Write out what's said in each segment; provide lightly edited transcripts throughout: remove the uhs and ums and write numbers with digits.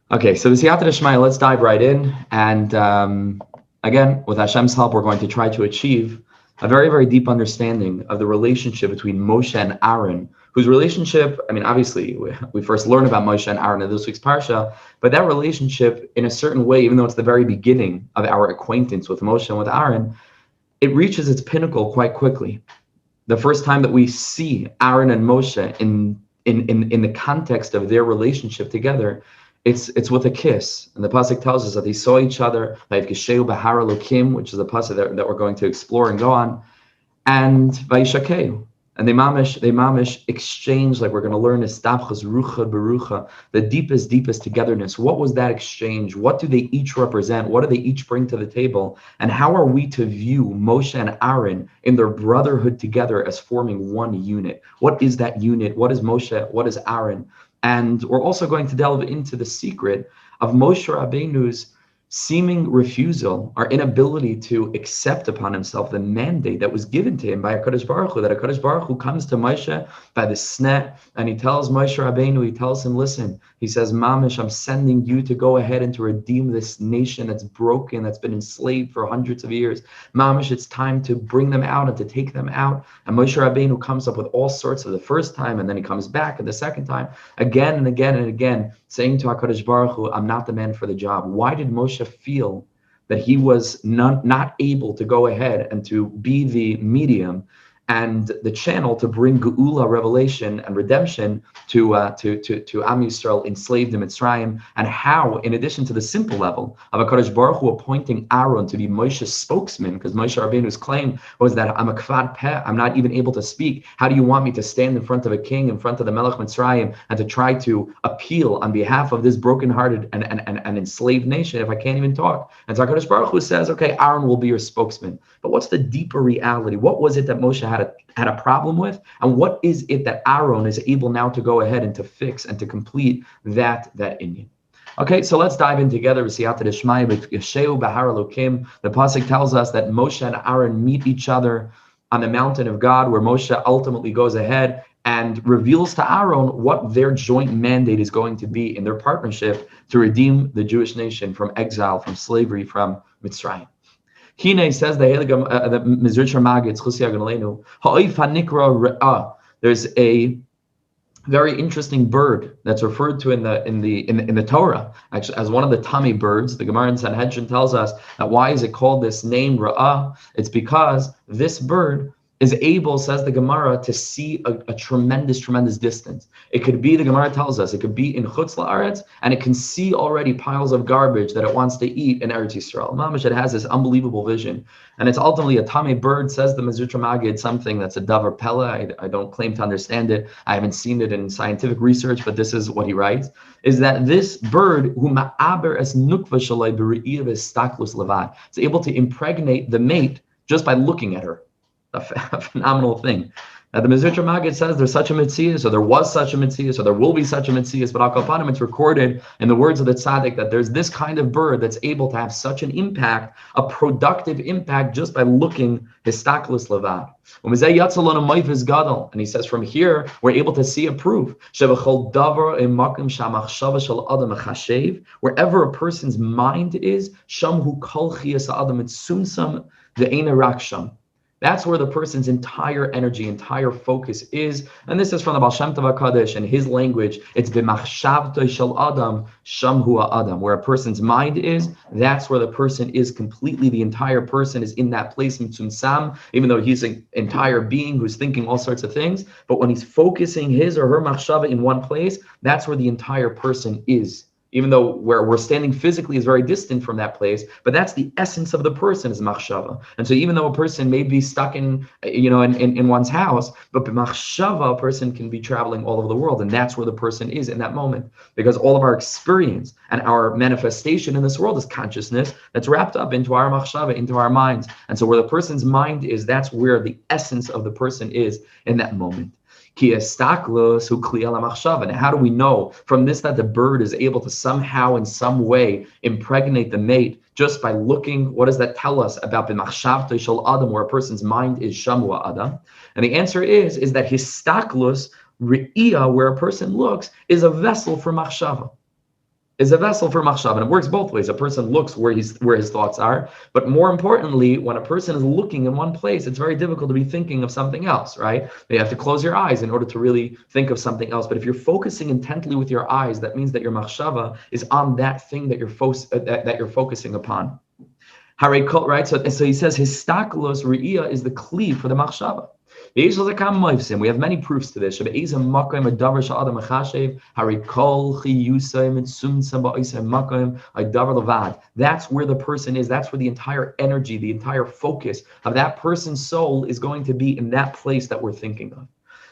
Okay, so the Siyata Deshmaya, let's dive right in. And again, with Hashem's help, we're going to try to achieve a very, very deep understanding of the relationship between Moshe and Ahron, whose relationship, I mean, obviously, we first learn about Moshe and Ahron in this week's parsha, but that relationship, in a certain way, even though it's the very beginning of our acquaintance with Moshe and with Ahron, it reaches its pinnacle quite quickly. The first time that we see Ahron and Moshe in the context of their relationship together, it's with a kiss. And the pasuk tells us that they saw each other, like R HaElokim, which is a pasuk that we're going to explore and go on, and Vaishakeu. And they mamish exchange, like we're going to learn, Istapchas Rucha Berucha, the deepest togetherness. What was that exchange? What do they each represent? What do they each bring to the table? And how are we to view Moshe and Ahron in their brotherhood together as forming one unit? What is that unit? What is Moshe? What is Ahron? And we're also going to delve into the secret of Moshe Rabbeinu's seeming refusal, our inability to accept upon himself the mandate that was given to him by HaKadosh Baruch Hu, that HaKadosh Baruch Hu comes to Moshe by the sneh, and he tells Moshe Rabbeinu, he tells him, listen, he says, Mamish, I'm sending you to go ahead and to redeem this nation that's broken, that's been enslaved for hundreds of years. Mamish, it's time to bring them out and to take them out. And Moshe Rabbeinu comes up with all sorts of the first time, and then he comes back and the second time, again and again and again, saying to HaKadosh Baruch Hu, I'm not the man for the job. Why did Moshe feel that he was not able to go ahead and to be the medium and the channel to bring Geula, revelation and redemption to Am Yisrael enslaved in Mitzrayim, and how, in addition to the simple level of HaKadosh Baruch Hu appointing Aaron to be Moshe's spokesman, because Moshe Rabbeinu's claim was that I'm a kvad peh, I'm not even able to speak. How do you want me to stand in front of a king, in front of the Melech Mitzrayim, and to try to appeal on behalf of this brokenhearted and enslaved nation if I can't even talk? And so HaKadosh Baruch Hu says, okay, Aaron will be your spokesman. But what's the deeper reality? What was it that Moshe had a problem with, and what is it that Aaron is able now to go ahead and to fix and to complete that inyan? Okay, so let's dive in together. The pasuk tells us that Moshe and Aaron meet each other on the mountain of God, where Moshe ultimately goes ahead and reveals to Aaron what their joint mandate is going to be in their partnership to redeem the Jewish nation from exile, from slavery, from Mitzrayim. Hine says the Mezeritch Maggid there's a very interesting bird that's referred to in the Torah, actually, as one of the Tami birds. The Gemara in Sanhedrin tells us that why is it called this name Ra'ah? It's because this bird is able, says the Gemara, to see a tremendous distance. It could be, the Gemara tells us, it could be in Chutz La'aretz, and it can see already piles of garbage that it wants to eat in Eretz Yisrael. Mamash, it has this unbelievable vision. And it's ultimately a Tame bird, says the Mezeritch Maggid, something that's a davar pella. I don't claim to understand it. I haven't seen it in scientific research, but this is what he writes, is that this bird, who ma'aber es nukva shalai b're'iyav estaklus levad, is able to impregnate the mate just by looking at her. A phenomenal thing. Now, the Mezeritch Maggid says there's such a Metzias, or there was such a Metzias, or there will be such a Metzias, but Al Kapanim, it's recorded in the words of the Tzaddik that there's this kind of bird that's able to have such an impact, a productive impact, just by looking Histaklus Levad. And he says from here, we're able to see a proof. Wherever a person's mind is, that's where the person's entire energy, entire focus is. And this is from the Baal Shem Tov HaKadosh, and his language, it's b'machshavto shel adam, sham hu adam. Where a person's mind is, that's where the person is completely. The entire person is in that place, mitzumsam, even though he's an entire being who's thinking all sorts of things. But when he's focusing his or her machshava in one place, that's where the entire person is. Even though where we're standing physically is very distant from that place, but that's the essence of the person, is machshava. And so even though a person may be stuck in one's house, but machshava, a person can be traveling all over the world, and that's where the person is in that moment. Because all of our experience and our manifestation in this world is consciousness that's wrapped up into our machshava, into our minds. And so where the person's mind is, that's where the essence of the person is in that moment. And how do we know from this that the bird is able to somehow, in some way, impregnate the mate just by looking? What does that tell us about b'machshavto shel adam, where a person's mind is shamua adam? And the answer is that histaklus re'iyah, where a person looks, is a vessel for machshava. is a vessel for machshava, and it works both ways. A person looks where his thoughts are, but more importantly, when a person is looking in one place, it's very difficult to be thinking of something else, right? You have to close your eyes in order to really think of something else. But if you're focusing intently with your eyes, that means that your machshava is on that thing that you're focusing upon. Right? So he says his staklos re'iyah is the kli for the machshava. We have many proofs to this. That's where the person is. That's where the entire energy, the entire focus of that person's soul is going to be, in that place that we're thinking of.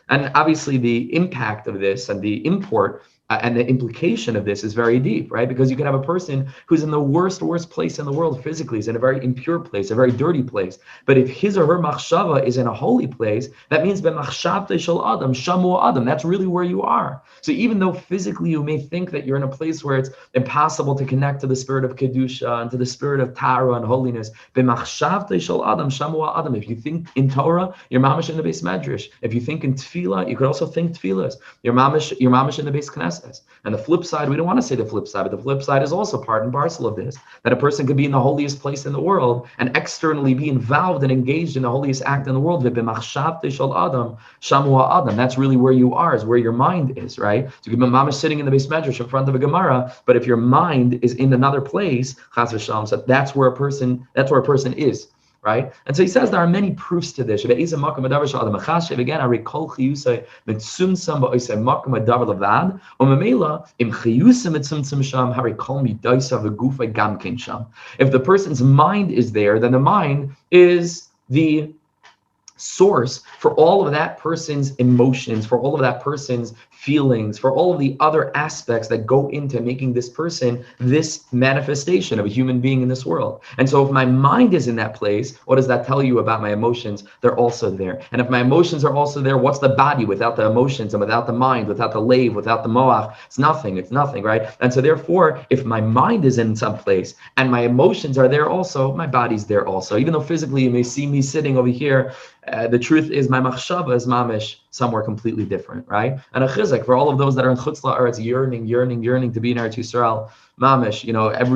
And obviously the impact of this and the import and the implication of this is very deep, right? Because you could have a person who's in the worst place in the world physically, is in a very impure place, a very dirty place. But if his or her machshava is in a holy place, that means b'machshavtei shel adam, shamu adam. That's really where you are. So even though physically you may think that you're in a place where it's impossible to connect to the spirit of kedusha and to the spirit of tara and holiness, b'machshavtei shel adam, shamu adam. If you think in Torah, you're mamash in the Beis Medrash. If you think in tefillah, you could also think tefillahs. You're mamash in the Beis Knesset. And the flip side, we don't want to say the flip side, but the flip side is also part and parcel of this, that a person could be in the holiest place in the world and externally be involved and engaged in the holiest act in the world. That's really where you are, is where your mind is, right? So you could be mamash sitting in the Beis Medrash in front of a Gemara, but if your mind is in another place, chas v'shalom, so that's where a person is. Right? And so he says there are many proofs to this. Again, so what does it if the person's mind is there, then the mind is the source for all of that person's emotions, for all of that person's feelings, for all of the other aspects that go into making this person this manifestation of a human being in this world. And so if my mind is in that place, what does that tell you about my emotions? They're also there. And if my emotions are also there, what's the body without the emotions and without the mind, without the leiv, without the moach? It's nothing, right? And so therefore, if my mind is in some place and my emotions are there also, my body's there also. Even though physically you may see me sitting over here, the truth is my machshava is mamish somewhere completely different, right? And a chizek for all of those that are in Chutz La'aretz, yearning to be in Eretz Yisrael, mamish,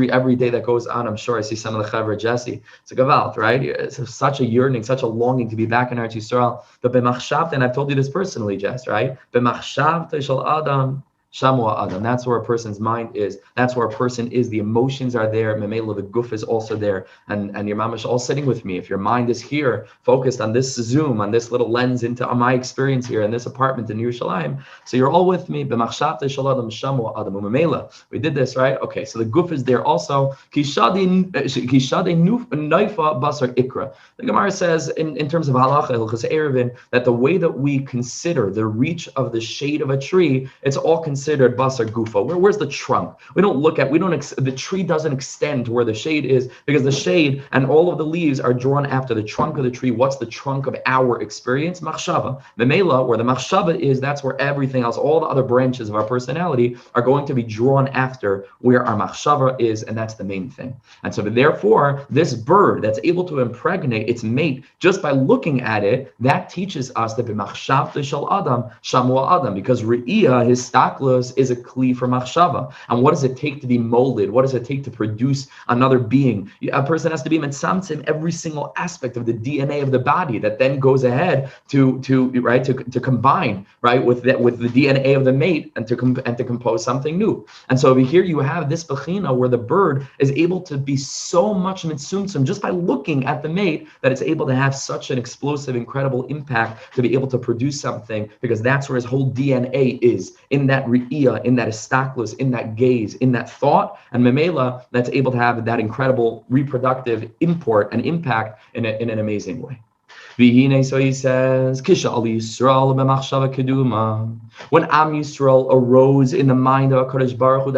every day that goes on, I'm sure I see some of the chaver Jesse. It's a gavalt, right? It's such a yearning, such a longing to be back in Eretz Yisrael. But b'machshavta, and I've told you this personally, Jess, right? B'machshavta shel adam, shamu adam. That's where a person's mind is. That's where a person is. The emotions are there. Memela, the guf is also there. And your mamash all sitting with me. If your mind is here, focused on this Zoom, on this little lens into my experience here in this apartment in Yerushalayim, so you're all with me. B'machshavta shel adam, shamu adam. Memela. We did this, right? Okay, so the guf is there also. Kishade naifa basar ikra. The Gemara says in terms of halacha, Hilchos Eruvin, that the way that we consider the reach of the shade of a tree, it's all considered basar gufa. Where's the trunk? The tree doesn't extend to where the shade is, because the shade and all of the leaves are drawn after the trunk of the tree. What's the trunk of our experience? Machshava. The mela, where the machshava is, that's where everything else, all the other branches of our personality are going to be drawn after where our machshava is, and that's the main thing. And so therefore, this bird that's able to impregnate its mate just by looking at it, that teaches us that b'machshavta shel adam, shamu adam, because re'iyah, his staklos, is a kli for machshava. And what does it take to be molded? What does it take to produce another being? A person has to be mitzamtzim every single aspect of the DNA of the body that then goes ahead to combine, right, with the DNA of the mate and to compose something new. And so over here you have this bechina where the bird is able to be so much mitzumtzum just by looking at the mate, that it's able to have such an explosive, incredible impact to be able to produce something, because that's where his whole DNA is, in that re'iyah, in that istaklos, in that gaze, in that thought, and memela, that's able to have that incredible reproductive import and impact in an amazing way. So he says, Kisha Ali Yisrael b'machshava keduma. When Am Yisrael arose in the mind of HaKadosh Baruch Hu,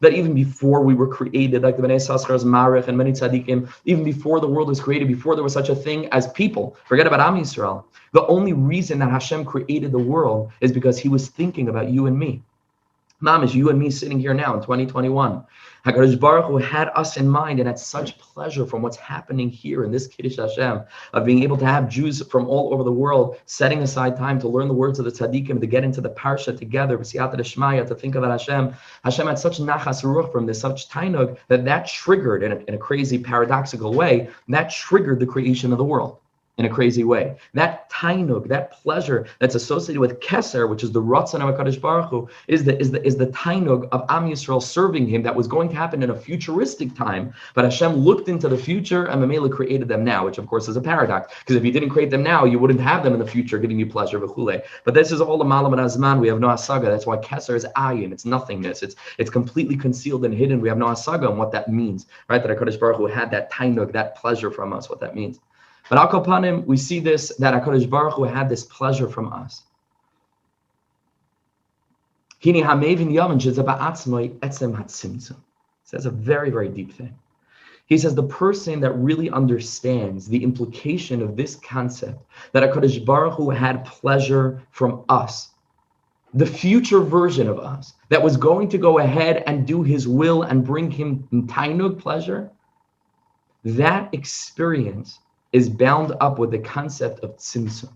that even before we were created, like the Bnei Saskar's Marich and many tzaddikim, even before the world was created, before there was such a thing as people, forget about Am Yisrael. The only reason that Hashem created the world is because He was thinking about you and me. Mamish, you and me sitting here now in 2021. HaKadosh Baruch Hu had us in mind and had such pleasure from what's happening here in this Kiddush Hashem, of being able to have Jews from all over the world setting aside time to learn the words of the tzaddikim, to get into the parsha together, B'siyata D'Shmaya, to think about Hashem. Hashem had such nachas ruach from this, such tainug, that triggered, in a crazy paradoxical way, that triggered the creation of the world. In a crazy way. That tainug, that pleasure that's associated with keser, which is the ratzon of HaKadosh Baruch Hu, is the tainug of Am Yisrael serving him, that was going to happen in a futuristic time. But Hashem looked into the future and Mamela created them now, which of course is a paradox. Because if you didn't create them now, you wouldn't have them in the future giving you pleasure, v'chule. But this is all a malam and azman. We have no asaga. That's why keser is ayin. It's nothingness. It's completely concealed and hidden. We have no asaga on what that means, right? That HaKadosh Baruch Hu had that tainug, that pleasure from us, what that means. But al kol panim, we see this, that HaKadosh Baruch Hu had this pleasure from us. Says a very, very deep thing. He says the person that really understands the implication of this concept, that HaKadosh Baruch Hu had pleasure from us, the future version of us, that was going to go ahead and do his will and bring him tainug, pleasure, that experience is bound up with the concept of tzimtzum,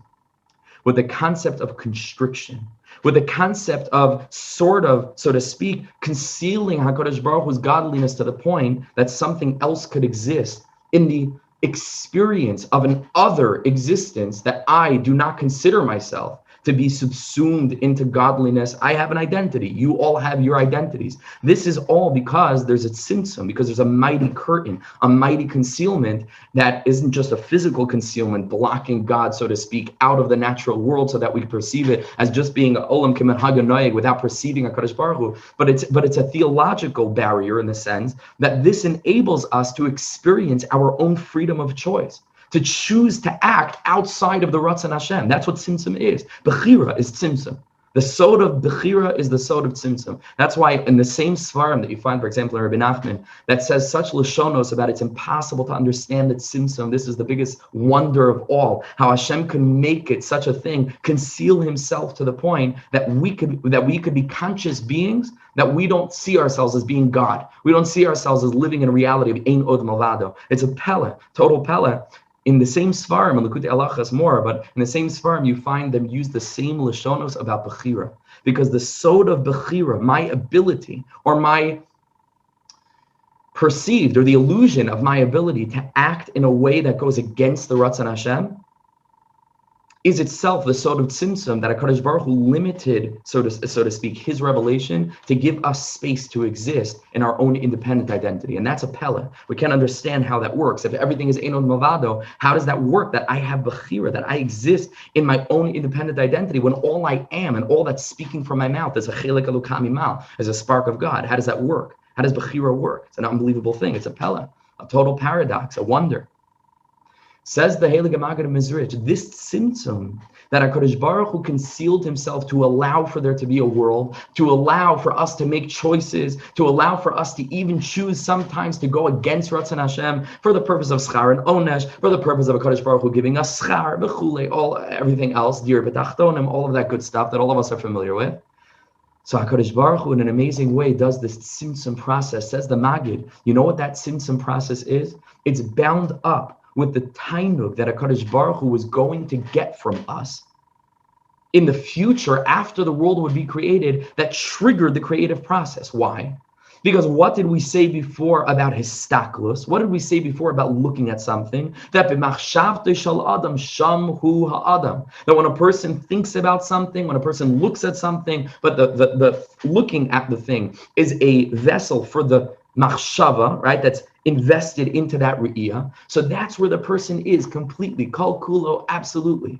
with the concept of constriction, with the concept of sort of, so to speak, concealing HaKadosh Baruch Hu's godliness to the point that something else could exist in the experience of an other existence that I do not consider myself to be subsumed into godliness. I have an identity. You all have your identities. This is all because there's a tzimtzum, because there's a mighty curtain, a mighty concealment that isn't just a physical concealment, blocking God, so to speak, out of the natural world so that we perceive it as just being olam kimen haganoyeg without perceiving HaKadosh Baruch Hu. But it's a theological barrier in the sense that this enables us to experience our own freedom of choice, to choose to act outside of the Ratzon Hashem. That's what tzimtzum is. Bechira is tzimtzum. The sod of Bechira is the sod of tzimtzum. That's why in the same svarim that you find, for example, in Rabbi Nachman, that says such lashonos about it's impossible to understand that tzimtzum, this is the biggest wonder of all, how Hashem can make it such a thing, conceal himself to the point that we could be conscious beings, that we don't see ourselves as being God. We don't see ourselves as living in a reality of ein od malvado. It's a pella, total pella. In the same svarim, in Likutei Halachos more, but in the same svarim, you find them use the same lashonos about Bechira. Because the sod of Bechira, my ability, or my perceived, or the illusion of my ability to act in a way that goes against the Ratzon Hashem, is itself the sod of tzimtzum, that HaKadosh Baruch Hu limited, so to speak, his revelation to give us space to exist in our own independent identity. And that's a pella. We can't understand how that works. If everything is ein od malvado, how does that work? That I have Bechira, that I exist in my own independent identity when all I am and all that's speaking from my mouth is a chelek elokam mimal, is a spark of God. How does that work? How does Bechira work? It's an unbelievable thing. It's a pella, a total paradox, a wonder. Says the Maggid of Mezeritch, this tzimtzum that HaKadosh Baruch Hu concealed himself to allow for there to be a world, to allow for us to make choices, to allow for us to even choose sometimes to go against Ratzon Hashem for the purpose of schar and onesh, for the purpose of HaKadosh Baruch Hu giving us schar, v'chule, everything else, dir b'tachtonim, all of that good stuff that all of us are familiar with. So HaKadosh Baruch Hu, in an amazing way, does this tzimtzum process. Says the Maggid, you know what that tzimtzum process is? It's bound up with the tainug that HaKadosh Baruch Hu was going to get from us in the future after the world would be created, that triggered the creative process. Why? Because what did we say before about histaklus? What did we say before about looking at something? That b'machshavtei shel adam sham hu ha'adam. That when a person thinks about something, when a person looks at something, but the looking at the thing is a vessel for the machshava, right? That's invested into that re'iyah. So that's where the person is completely, kol kulo, absolutely.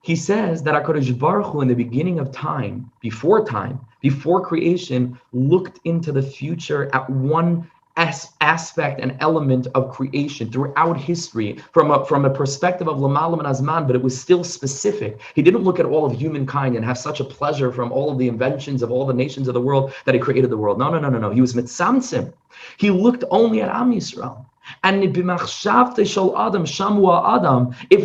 He says that HaKadosh Baruch Hu in the beginning of time, before creation, looked into the future at one aspect and element of creation throughout history from a perspective of Lamalam and Azman, but it was still specific. He didn't look at all of humankind and have such a pleasure from all of the inventions of all the nations of the world that he created the world. No. He was mitzamtzim. He looked only at Am Yisrael. And if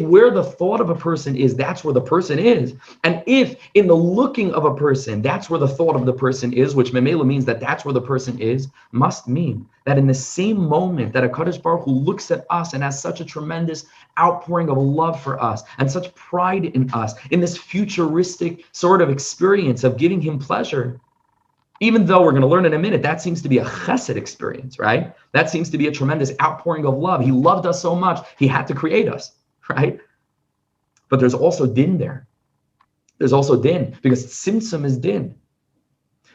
where the thought of a person is, that's where the person is. And if in the looking of a person, that's where the thought of the person is, which memela means that that's where the person is, must mean that in the same moment that a Kadosh Baruch Hu looks at us and has such a tremendous outpouring of love for us and such pride in us, in this futuristic sort of experience of giving him pleasure, even though we're going to learn in a minute, that seems to be a chesed experience, right? That seems to be a tremendous outpouring of love. He loved us so much, he had to create us, right? But there's also din there. There's also din, because tzimtzum is din.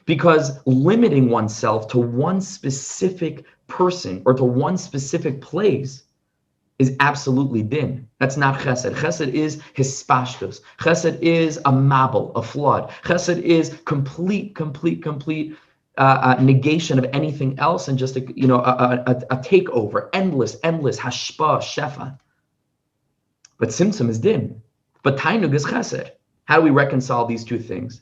Because limiting oneself to one specific person or to one specific place is absolutely din. That's not chesed. Chesed is hispashtus. Chesed is a mabel, a flood. Chesed is complete negation of anything else and just a takeover, endless hashpa, shefa. But tzimtzum is din. But tainug is chesed. How do we reconcile these two things?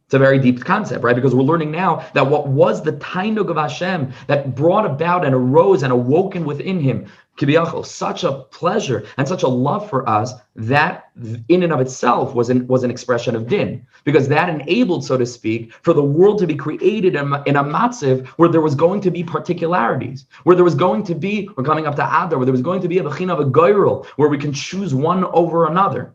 It's a very deep concept, right? Because we're learning now that what was the tainug of Hashem that brought about and arose and awoken within him, kibiyachol, such a pleasure and such a love for us, that in and of itself was an expression of din, because that enabled, so to speak, for the world to be created in a matziv where there was going to be particularities, where there was going to be, we're coming up to Adar, where there was going to be a bechina of a goyrel, where we can choose one over another,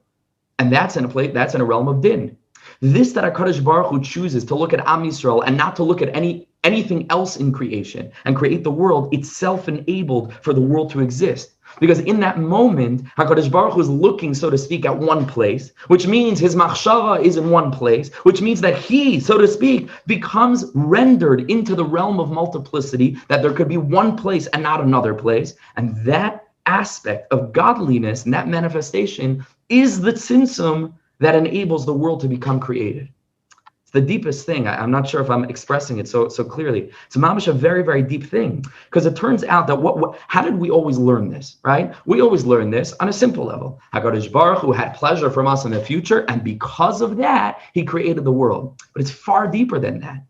and that's in a realm of din. This that HaKadosh Baruch Hu chooses to look at Am Yisrael and not to look at anything else in creation and create the world itself enabled for the world to exist. Because in that moment, HaKadosh Baruch Hu is looking, so to speak, at one place, which means his machshava is in one place, which means that he, so to speak, becomes rendered into the realm of multiplicity, that there could be one place and not another place. And that aspect of godliness and that manifestation is the tzimtzum that enables the world to become created. It's the deepest thing. I'm not sure if I'm expressing it so clearly. It's mamash a very, very deep thing, because it turns out that how did we always learn this, right? We always learn this on a simple level. HaKadosh Baruch Hu had pleasure from us in the future, and because of that, he created the world. But it's far deeper than that.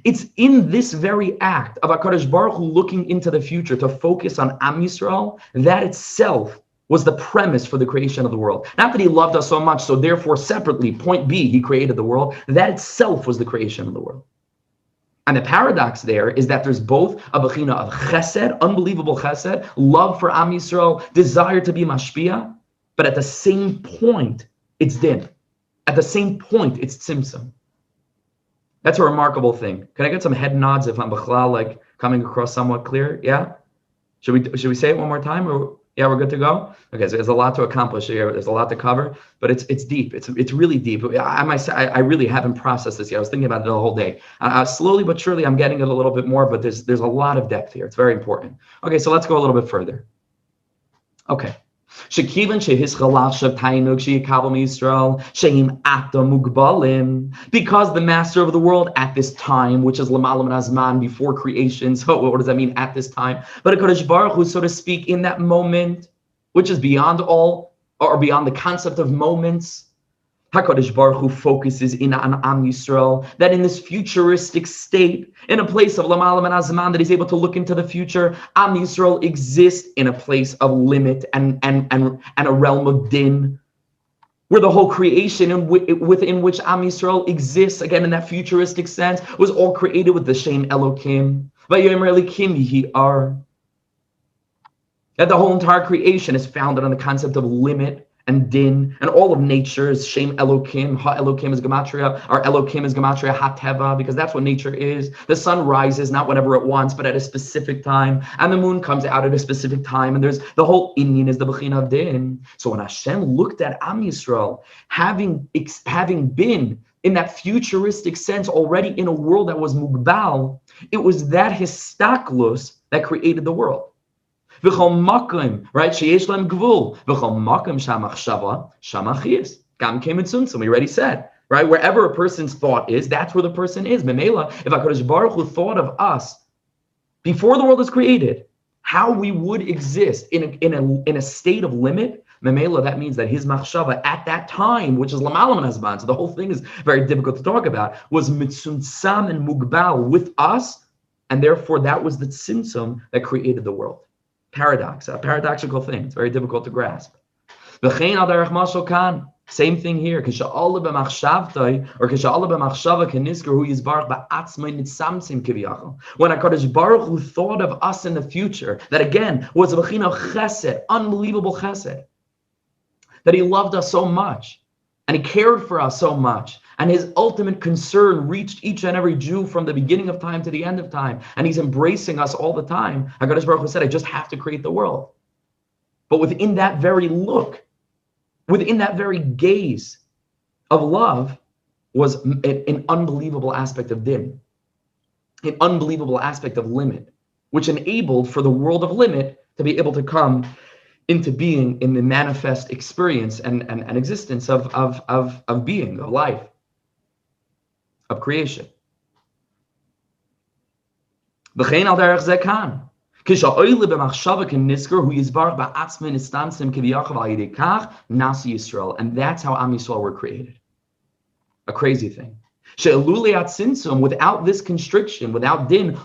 It's in this very act of HaKadosh Baruch Hu looking into the future to focus on Am Yisrael, that itself was the premise for the creation of the world. Not that he loved us so much, so therefore separately, point B, he created the world. That itself was the creation of the world. And the paradox there is that there's both a bechina of chesed, unbelievable chesed, love for Am Yisrael, desire to be mashpia, but at the same point, it's din. At the same point, it's tzimtzum. That's a remarkable thing. Can I get some head nods if I'm b'chlal, like coming across somewhat clear? Yeah? Should we say it one more time, or? Yeah, we're good to go? Okay, so there's a lot to accomplish here. There's a lot to cover, but it's deep. It's really deep. I might say I really haven't processed this yet. I was thinking about it the whole day. Slowly but surely, I'm getting it a little bit more, but there's a lot of depth here. It's very important. Okay, so let's go a little bit further. Okay. Because the master of the world at this time, which is Lamalam Nazman, before creation. So what does that mean at this time? But a Kodesh Baruch Hu, so to speak, in that moment, which is beyond all, or beyond the concept of moments, HaKadosh Baruch Hu focuses in on Am Yisrael, that in this futuristic state, in a place of Lamalam and Azman, that he's able to look into the future, Am Yisrael exists in a place of limit and a realm of din, where the whole creation within which Am Yisrael exists, again in that futuristic sense, was all created with the HaElokim. That the whole entire creation is founded on the concept of limit and din, and all of nature is Shem Elokim. HaElokim is gematria. Our Elokim is gematria HaTeva, because that's what nature is. The sun rises not whenever it wants, but at a specific time, and the moon comes out at a specific time, and there's the whole Inyan is the bechina of din. So when Hashem looked at Am Yisrael, having been in that futuristic sense already in a world that was mugbal, it was that histaklus that created the world. Right? Sheyesh lem gvul. V'chol makom shamachshava shamachiyas. Gam came in tzimtzum. We already said, right? Wherever a person's thought is, that's where the person is. Memela, if HaKadosh Baruch Hu thought of us before the world was created, how we would exist in a state of limit, Memela, that means that his machshava at that time, which is lamalam hazman, so the whole thing is very difficult to talk about, was mitzuntzam and mugbal with us, and therefore that was the tzimtzum that created the world. paradox, a paradoxical thing. It's very difficult to grasp. V'chein al derech mashal kan. Same thing here. When HaKadosh Baruch Hu thought of us in the future, that again was a b'china chesed, unbelievable chesed, that He loved us so much, and He cared for us so much, and His ultimate concern reached each and every Jew from the beginning of time to the end of time, and He's embracing us all the time. HaKadosh Baruch Hu said, I just have to create the world. But within that very look, within that very gaze of love, was an unbelievable aspect of din, an unbelievable aspect of limit, which enabled for the world of limit to be able to come into being in the manifest experience and existence of being, of life, of creation. V'chein al derech zeh kan. And that's how Am Yisrael were created. A crazy thing. Without this constriction, without din,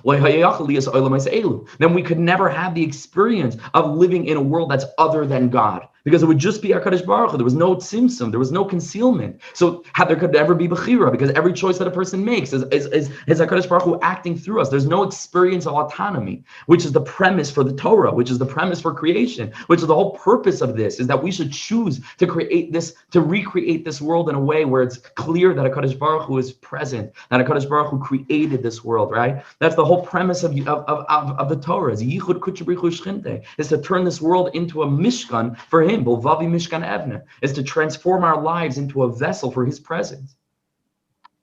then we could never have the experience of living in a world that's other than God. Because it would just be HaKadosh Baruch Hu. There was no tzimtzum, there was no concealment. So there could never be bechira, because every choice that a person makes is HaKadosh Baruch Hu acting through us. There's no experience of autonomy, which is the premise for the Torah, which is the premise for creation, which is the whole purpose of this, is that we should choose to create this, to recreate this world in a way where it's clear that HaKadosh Baruch Hu is present, that HaKadosh Baruch Hu created this world, right? That's the whole premise of the Torah, is yichud kutcha b'richu shchinte, is to turn this world into a mishkan for Him, Bilvavi mishkan evne, is to transform our lives into a vessel for His presence.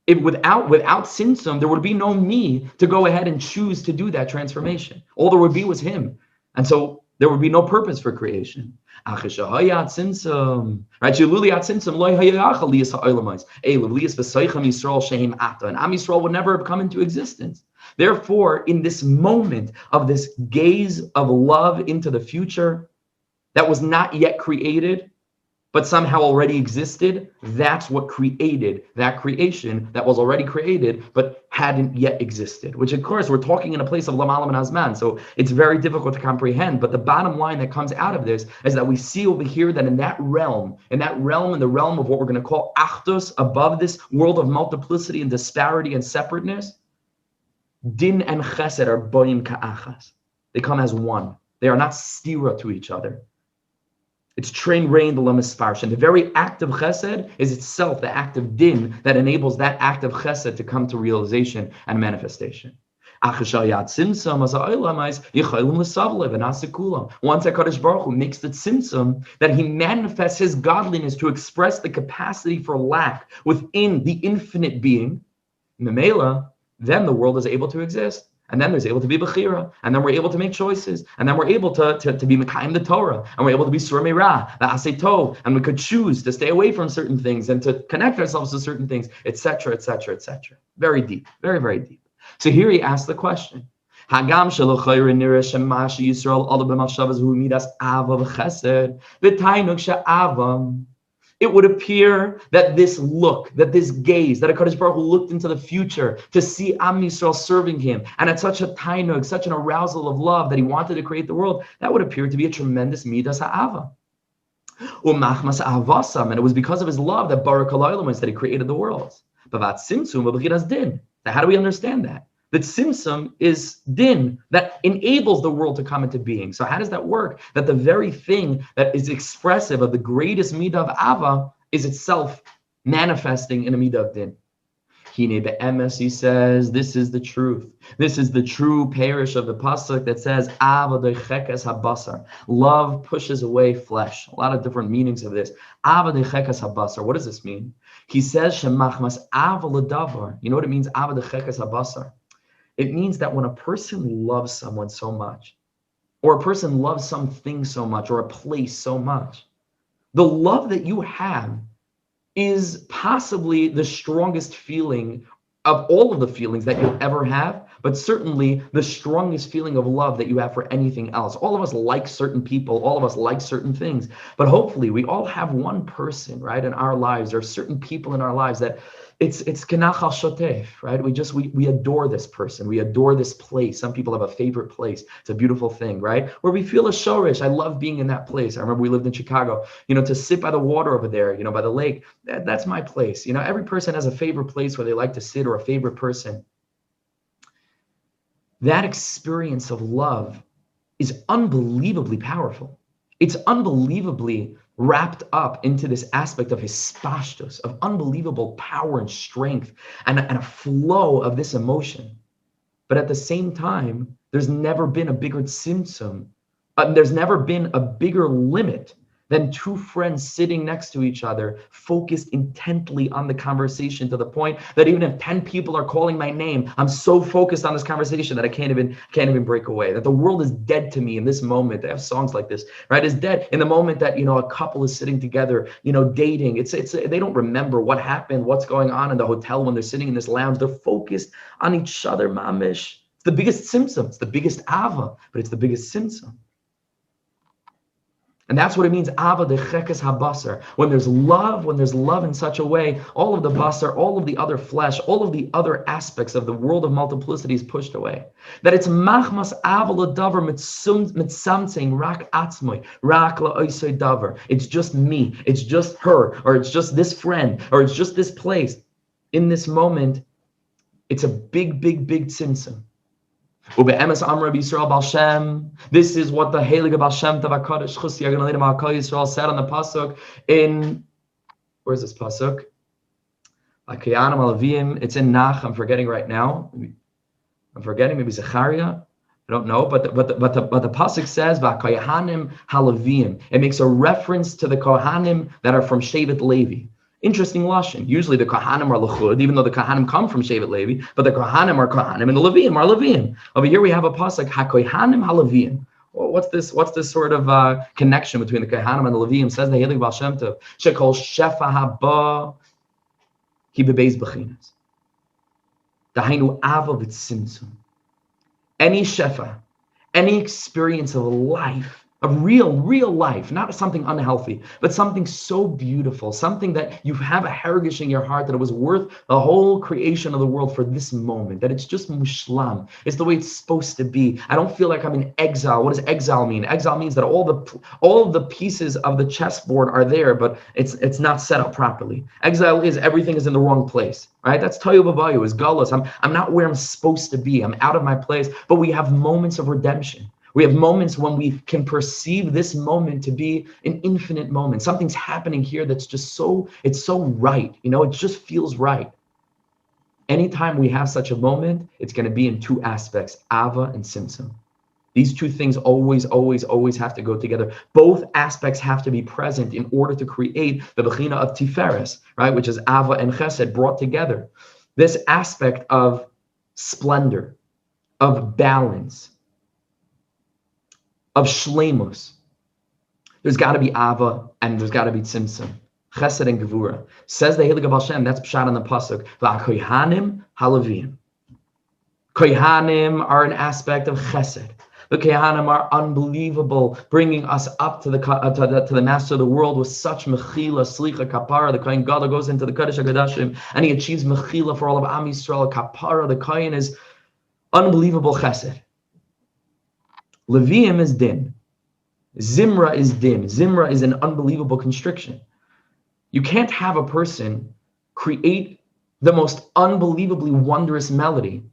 If without tzimtzum, there would be no me to go ahead and choose to do that transformation. All there would be was Him, and so there would be no purpose for creation. Right? And Am Yisrael would never have come into existence. Therefore, in this moment of this gaze of love into the future that was not yet created, but somehow already existed, that's what created that creation that was already created, but hadn't yet existed. Which, of course, we're talking in a place of Lamalam and Azman, so it's very difficult to comprehend. But the bottom line that comes out of this is that we see over here that in the realm of what we're going to call Achdus, above this world of multiplicity and disparity and separateness, Din and Chesed are boim ka'achas. They come as one. They are not stira to each other. It's train rein the lamasparsh. And the very act of chesed is itself the act of din that enables that act of chesed to come to realization and manifestation. Once HaKadosh Baruch Hu makes the tzimtzum, that He manifests His godliness to express the capacity for lack within the infinite being, Memela, then the world is able to exist. And then there's able to be bechira, and then we're able to make choices, and then we're able to be mekayim the Torah, and we're able to be sur meirah, v'asei tov, and we could choose to stay away from certain things and to connect ourselves to certain things, etc., etc., etc. Very deep, very, very deep. So here he asks the question: Hagam shelochayre nira shemash Yisrael ala b'machshavas hu midas ava v'chesed v'tainuk she'avam. It would appear that this look, that this gaze, that HaKadosh Baruch Hu looked into the future to see Am Yisrael serving Him, and at such a tainug, such an arousal of love that He wanted to create the world, that would appear to be a tremendous midas ha'ava. Umachmas avasam, and it was because of His love that Baruch HaElokim that He created the worlds. Bavat simsum v'b'chiras din. Now, how do we understand that? That simsum is din that enables the world to come into being. So how does that work? That the very thing that is expressive of the greatest midah of ava is itself manifesting in a midah of din. Hine be'emes, he says, this is the truth. This is the true parish of the pasuk that says, ava dechekes habasar. Love pushes away flesh. A lot of different meanings of this. Ava dechekes habasar. What does this mean? He says, shemachmas ava l'davar. You know what it means? Ava dechekes habasar. It means that when a person loves someone so much, or a person loves something so much, or a place so much, the love that you have is possibly the strongest feeling of all of the feelings that you'll ever have, but certainly the strongest feeling of love that you have for anything else. All of us like certain people, all of us like certain things, but hopefully we all have one person, right, in our lives. There are certain people in our lives that it's kenachal shotef, right? We adore this person. We adore this place. Some people have a favorite place. It's a beautiful thing, right? Where we feel a shorish. I love being in that place. I remember we lived in Chicago, to sit by the water over there, by the lake. That's my place. Every person has a favorite place where they like to sit, or a favorite person. That experience of love is unbelievably powerful. It's unbelievably wrapped up into this aspect of hispashtos, of unbelievable power and strength, and a flow of this emotion. But at the same time, there's never been a bigger tzimtzum. There's never been a bigger limit than two friends sitting next to each other, focused intently on the conversation, to the point that even if 10 people are calling my name, I'm so focused on this conversation that I can't even break away. That the world is dead to me in this moment. They have songs like this, right? It's dead in the moment that a couple is sitting together, dating. It's they don't remember what happened, what's going on in the hotel when they're sitting in this lounge. They're focused on each other, mamish. It's the biggest symptom. It's the biggest ava, but it's the biggest symptom. And that's what it means, ava de chekes habasar. When there's love in such a way, all of the basar, all of the other flesh, all of the other aspects of the world of multiplicity is pushed away. That it's machmas ava l'davar mitsamtzing rak atzmoi, rak la'oisoi davar. It's just me, it's just her, or it's just this friend, or it's just this place. In this moment, it's a big tzimtzum. This is what the HaElokim Baal Shem Tov HaKadosh Chus Yagan Aleinu Ma'akal Yisrael said on the pasuk in, where's this pasuk? Akayanim Alavim. It's in Nach. I'm forgetting right now. Maybe Zechariah. I don't know, but the pasuk says V'Kohanim Halavim. It makes a reference to the Kohanim that are from Shevet Levi. Interesting lashon. Usually the Kohanim are Lechud, even though the Kohanim come from Shevet Levi, but the Kohanim are Kohanim and the Levim are Levim. Over here we have a pasuk, HaKohanim HaLevim. Well, what's this sort of connection between the Kohanim and the Levim? Says the HaElokim Baal Shem Tov, Shekol Shefa Haba Ki Bebeis Bechinas. Dahainu Ava V'Tzimtzum. Any Shefa, any experience of life, of real life, not something unhealthy, but something so beautiful, something that you have a heritage in your heart that it was worth the whole creation of the world for this moment, that it's just mushlam. It's the way it's supposed to be. I don't feel like I'm in exile. What does exile mean? Exile means that all of the pieces of the chessboard are there, but it's not set up properly. Exile is everything is in the wrong place, right? That's toyu babayu, is galus. I'm not where I'm supposed to be. I'm out of my place, but we have moments of redemption. We have moments when we can perceive this moment to be an infinite moment. Something's happening here that's just it's so right. It just feels right. Anytime we have such a moment, it's going to be in two aspects, ava and simsim. These two things always have to go together. Both aspects have to be present in order to create the bechina of tiferes, right? Which is ava and chesed brought together. This aspect of splendor, of balance, of shlemus. There's got to be ava and there's got to be tzimtzum. Chessed and Gevurah. Says the HaElokim Baal Shem, that's pshat on the pasuk. V'Kohanim Halavim. Kohanim are an aspect of chesed. The Kohanim are unbelievable, bringing us up to the master of the world with such mechila, slicha, kapara. The Kohen Gadol goes into the Kodesh HaKodashim and he achieves mechila for all of Am Yisrael. Kapara, the Kohen is unbelievable chesed. Leviim is din. Zimra is din. Zimra is an unbelievable constriction. You can't have a person create the most unbelievably wondrous melody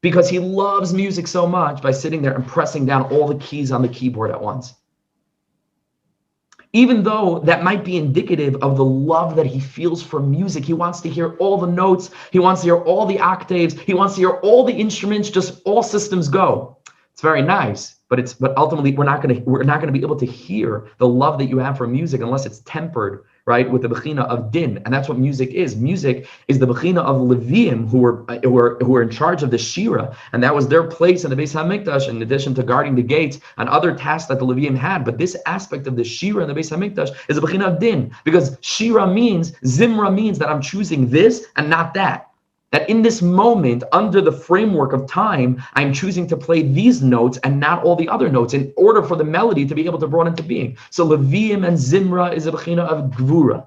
because he loves music so much by sitting there and pressing down all the keys on the keyboard at once. Even though that might be indicative of the love that he feels for music, he wants to hear all the notes, he wants to hear all the octaves, he wants to hear all the instruments, just all systems go. It's very nice, but ultimately we're not going to be able to hear the love that you have for music unless it's tempered, right, with the bechina of din, and that's what music is. Music is the bechina of Leviim who were in charge of the shira, and that was their place in the Beis Hamikdash, in addition to guarding the gates and other tasks that the Leviim had. But this aspect of the shira in the Beis Hamikdash is a bechina of din, because shira means, zimra means that I'm choosing this and not that. That in this moment, under the framework of time, I'm choosing to play these notes and not all the other notes in order for the melody to be able to brought into being. So Leviim and Zimra is a bechina of Gevurah.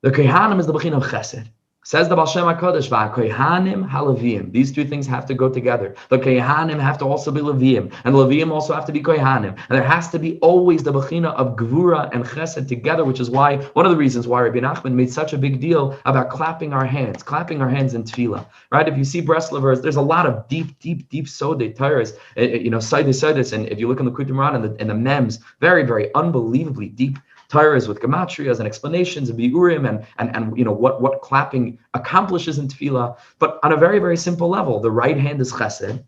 The Kohanim is the bechina of Chesed. Says the Baal Shem HaKadosh, V'akohanim haLevim. These two things have to go together. The Kohanim have to also be Levim, and the Levim also have to be Kohanim. And there has to be always the Bechina of Gevurah and Chesed together, which is why, one of the reasons why Rabbi Nachman made such a big deal about clapping our hands in tefillah, right? If you see Breslovers, there's a lot of deep sodei Torahs, Sodei, and if you look in the Kutim Ran and the Mems, very, very unbelievably deep Torahs with gematrias and explanations and biurim and what clapping accomplishes in tefillah. But on a very, very simple level, the right hand is chesed,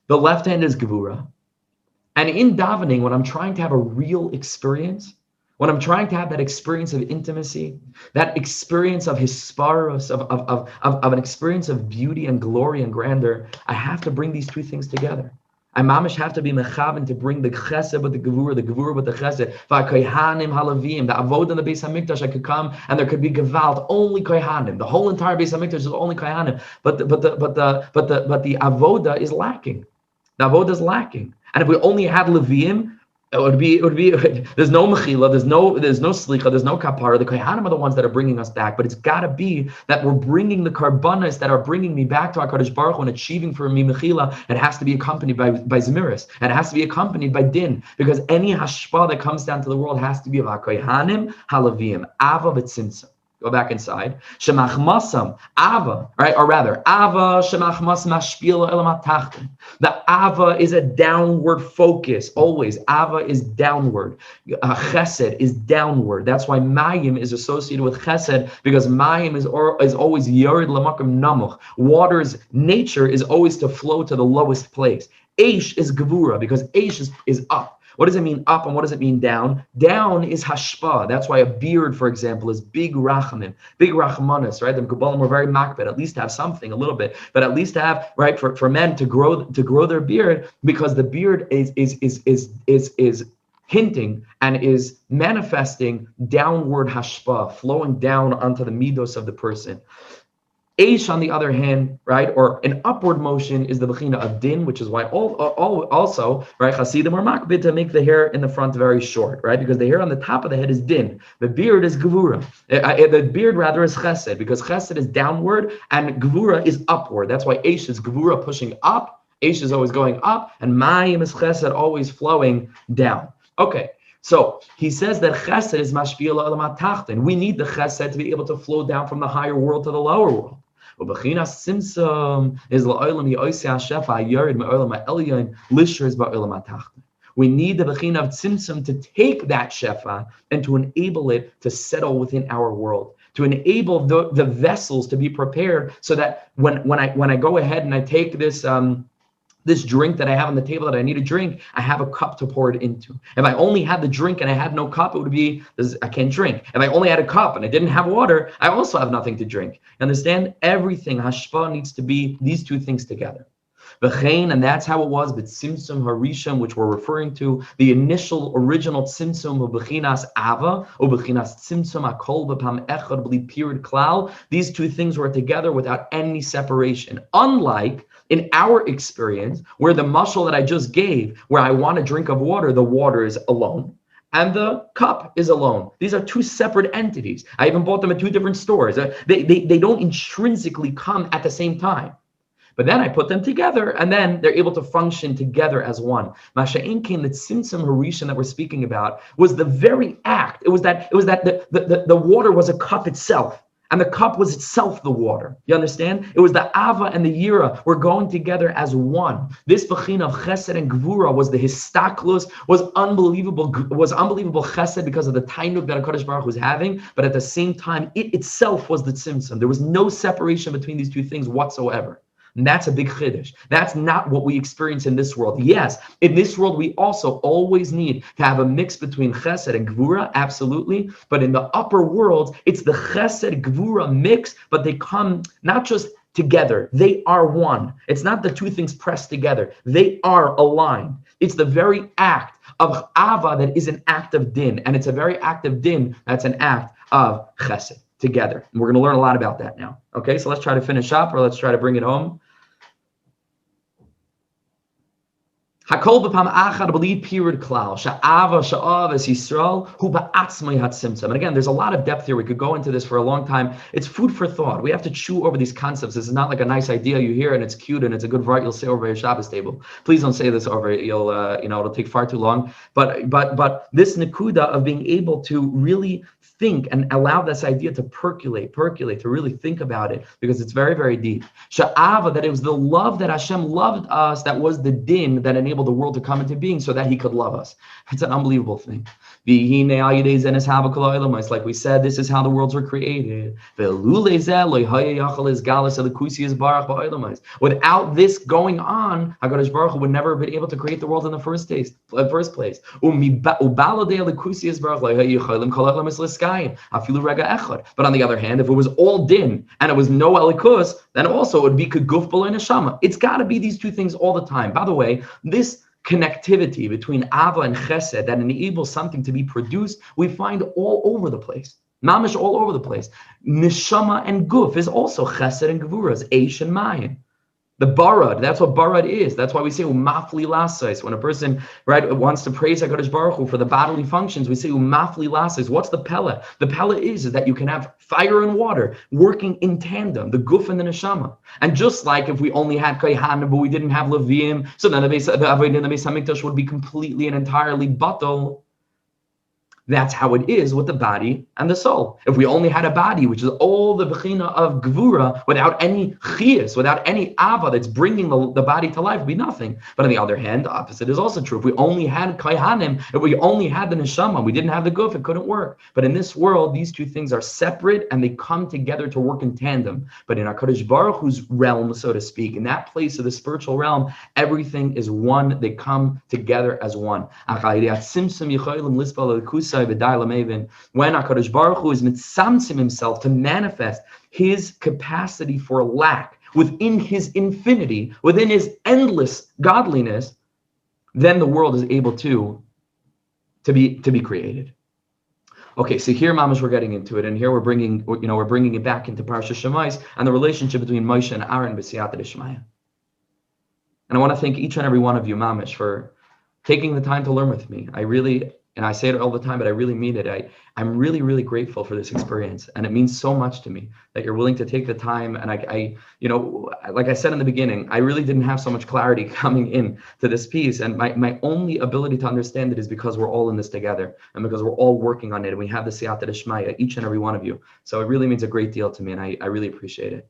the left hand is gevurah. And in davening, when I'm trying to have a real experience, when I'm trying to have that experience of intimacy, that experience of hisparos, of an experience of beauty and glory and grandeur, I have to bring these two things together. I mamish have to be mechaven to bring the chesed with the gevurah with the chesed. V'akohanim haLevim, the avodah in the Beis Hamikdash, I could come and there could be gewalt, only kohanim. The whole entire Beis Hamikdash is only kohanim, but the avodah is lacking. The avodah is lacking, and if we only had Levim, it would be. There's no mechila, there's no slicha, there's no kapara. The kohanim are the ones that are bringing us back, but it's got to be that we're bringing the karbanos that are bringing me back to HaKadosh Baruch Hu and achieving for me mechila. It has to be accompanied by zmiris, and it has to be accompanied by din, because any hashpa that comes down to the world has to be of kohanim haLevim, ava v'tzimtzum. Go back inside. Shemachmasam, Ava, right? Or rather, Ava, Shemachmas mashpila elam hatachten. The Ava is a downward focus, always. Ava is downward. Chesed is downward. That's why Mayim is associated with Chesed, because Mayim is always Yored Lamakim Namuch. Water's nature is always to flow to the lowest place. Eish is Gevurah, because Eish is up. What does it mean up and what does it mean down? Down is hashpa. That's why a beard, for example, is big rachamim, big rachmanis, right? The Kabbalah were very makbid, at least to have something, a little bit, but at least to have, right, for men to grow their beard, because the beard is hinting and is manifesting downward hashpa, flowing down onto the midos of the person. Eish, on the other hand, right, or an upward motion is the bechina of din, which is why also, right, Hasidim are makbid to make the hair in the front very short, right, because the hair on the top of the head is din. The beard is gevurah. The beard rather is chesed, because chesed is downward and gevurah is upward. That's why eish is gevurah pushing up, eish is always going up, and mayim is chesed always flowing down. Okay. So he says that chesed is mashpila elam hatachten. We need the chesed to be able to flow down from the higher world to the lower world. Ubechinas simsum is la'olam yoisei hashefa hayored me'olam ha'elyon lishers ba'olam hatachten. We need the bechina of tzimtzum to take that shefa and to enable it to settle within our world, to enable the vessels to be prepared, so that when I go ahead and I take this drink that I have on the table that I need to drink, I have a cup to pour it into. If I only had the drink and I had no cup, it would be, I can't drink. If I only had a cup and I didn't have water, I also have nothing to drink. Understand? Everything, hashpa, needs to be these two things together. V'chein, and that's how it was, but tzimtzum harisham, which we're referring to, the initial, original tzimtzum of bechinas ava, or bechinas tzimtzum akol b'pam echad b'li pirid klal. These two things were together without any separation. Unlike in our experience, where the mashal that I just gave, where I want a drink of water, the water is alone, and the cup is alone. These are two separate entities. I even bought them at two different stores. They don't intrinsically come at the same time. But then I put them together, and then they're able to function together as one. Masha'in came, the tzimtzum harishon that we're speaking about was the very act. It was that the water was a cup itself, and the cup was itself the water. You understand? It was the ava and the yira were going together as one. This bechina of chesed and gevurah was the histaklus, was unbelievable chesed because of the tainuk that HaKadosh Baruch Hu was having, but at the same time, it itself was the tzimtzum. There was no separation between these two things whatsoever. And that's a big chiddush. That's not what we experience in this world. Yes, in this world, we also always need to have a mix between chesed and gevurah, absolutely. But in the upper world, it's the chesed gevurah mix, but they come not just together. They are one. It's not the two things pressed together. They are aligned. It's the very act of ava that is an act of din. And it's a very act of din that's an act of chesed together. And we're going to learn a lot about that now. Okay, so let's try to finish up, or let's try to bring it home. Hakol b'pam achad b'li period klal sha'ava sha'av es Yisrael hu ba'atzmai hatzimtzum. And again, there's a lot of depth here. We could go into this for a long time. It's food for thought. We have to chew over these concepts. This is not like a nice idea you hear and it's cute and it's a good vart you'll say over your Shabbos table. Please don't say this over. You'll it'll take far too long. But this nekuda of being able to really think and allow this idea to percolate, to really think about it, because it's very, very deep. Sha'ava, that it was the love that Hashem loved us, that was the din that enabled the world to come into being so that he could love us. It's an unbelievable thing. Like we said, this is how the worlds were created. Without this going on, HaKadosh Baruch Hu would never have been able to create the world in the first place. But on the other hand, if it was all din and it was no elikus, then also it would be keguf b'lo neshama. It's got to be these two things all the time. By the way, this connectivity between Ava and Chesed that enables something to be produced, we find all over the place. Mamish all over the place. Neshama and guf is also Chesed and Gevurah, is Eish and Mayim. The barad, that's what barad is. That's why we say umafli lasais. When a person wants to praise HaKadosh Baruch Hu for the bodily functions, we say umafli lasais. What's the pella? The pella is that you can have fire and water working in tandem, the guf and the neshama. And just like if we only had kohanim but we didn't have levim, so then the avodah in the Beis Hamikdash would be completely and entirely batal. That's how it is with the body and the soul. If we only had a body, which is all the bechina of gevura, without any chiyas, without any ava that's bringing the body to life, it would be nothing. But on the other hand, the opposite is also true. If we only had kohanim, if we only had the neshama, we didn't have the guf, it couldn't work. But in this world, these two things are separate and they come together to work in tandem. But in HaKadosh Baruch Hu's realm, so to speak, in that place of the spiritual realm, everything is one. They come together as one. When HaKadosh Baruch Hu is mitzamtzim himself to manifest his capacity for lack within his infinity, within his endless godliness, then the world is able to be created. Okay, so here, Mamash, we're getting into it, and here we're bringing it back into parshas Shemos and the relationship between Moshe and Ahron b'siyata d'shmaya. And I want to thank each and every one of you, Mamash, for taking the time to learn with me. And I say it all the time, but I really mean it. I'm really, really grateful for this experience. And it means so much to me that you're willing to take the time. And I like I said in the beginning, I really didn't have so much clarity coming in to this piece. And my only ability to understand it is because we're all in this together and because we're all working on it. And we have the siyata d'shmaya, each and every one of you. So it really means a great deal to me. And I really appreciate it.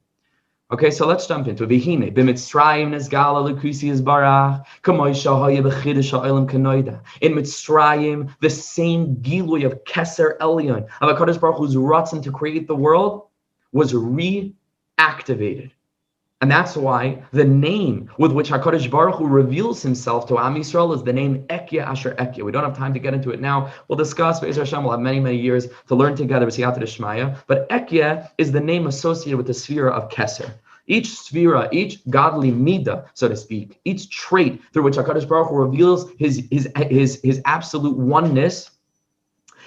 Okay, so let's jump into it. V'hine b'Mitzrayim nezgala l'kusi yizbarach k'moy shahaya b'chidush ha'olam k'noida. In Mitzrayim, the same gilui of Keser Elyon of HaKadosh Baruch Hu's ratzon to create the world was reactivated. And that's why the name with which HaKadosh Baruch Hu reveals himself to Am Yisrael is the name Ekya Asher Ekya. We don't have time to get into it now. We'll discuss, Be'ez Hashem, we'll have many, many years to learn together with Siyata D'Shmaya. But Ekya is the name associated with the sphere of Keser. Each sphera, each godly midah, so to speak, each trait through which HaKadosh Baruch Hu reveals his absolute oneness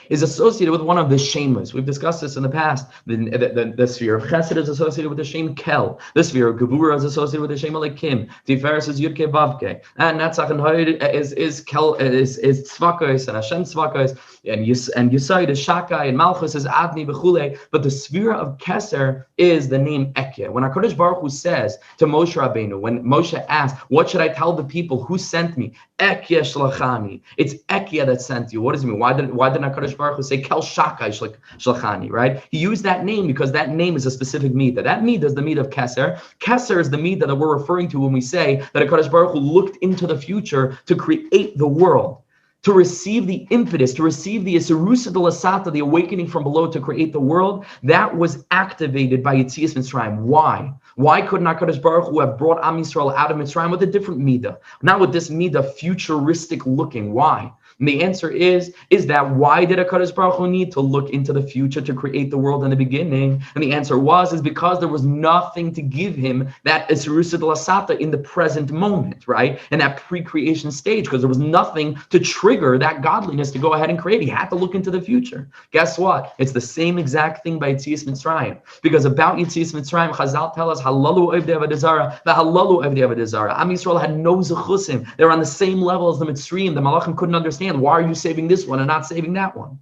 is associated with one of the Shemos. We've discussed this in the past. The sphere of Chesed is associated with the Shem Kel. The sphere of Gevurah is associated with the Shem HaElokim. Tiferes is Yudke Vavke. And Netzach and Hoyd is Kel is Tzvakos and Hashem Tzvakos. And Yesod is Shakai and Malchus is Adni Bechule. But the sphere of Keser is the name Ekya. When HaKadosh Baruch Hu says to Moshe Rabbeinu, when Moshe asked, "What should I tell the people? Who sent me?" Ekya Shlachani. It's Ekya that sent you. What does it mean? Why did HaKadosh Baruch Hu say Kel Shakai Shlachani, right? He used that name because that name is a specific midah. That midah is the midah of Keser. Keser is the midah that we're referring to when we say that HaKadosh Baruch Hu looked into the future to create the world, to receive the impetus, to receive the Isirusa de Lasata, the awakening from below to create the world. That was activated by Yetzias Mitzrayim. Why? Why couldn't HaKadosh Baruch Hu have brought Am Yisrael out of Mitzrayim with a different midah? Not with this midah futuristic looking. Why? And the answer is that why did HaKadosh Baruch Hu need to look into the future to create the world in the beginning? And the answer is because there was nothing to give him that Esirusa Lasata in the present moment, right? In that pre-creation stage, because there was nothing to trigger that godliness to go ahead and create. He had to look into the future. Guess what? It's the same exact thing by Yetzias Mitzrayim. Because about Yetzias Mitzrayim, Chazal tell us, Halalu Evdei Avodah Zarah, V'Halalu Evdei Avodah Zarah. Am Yisrael had no zechusim. They were on the same level as the Mitzrayim. The Malachim couldn't understand, why are you saving this one and not saving that one?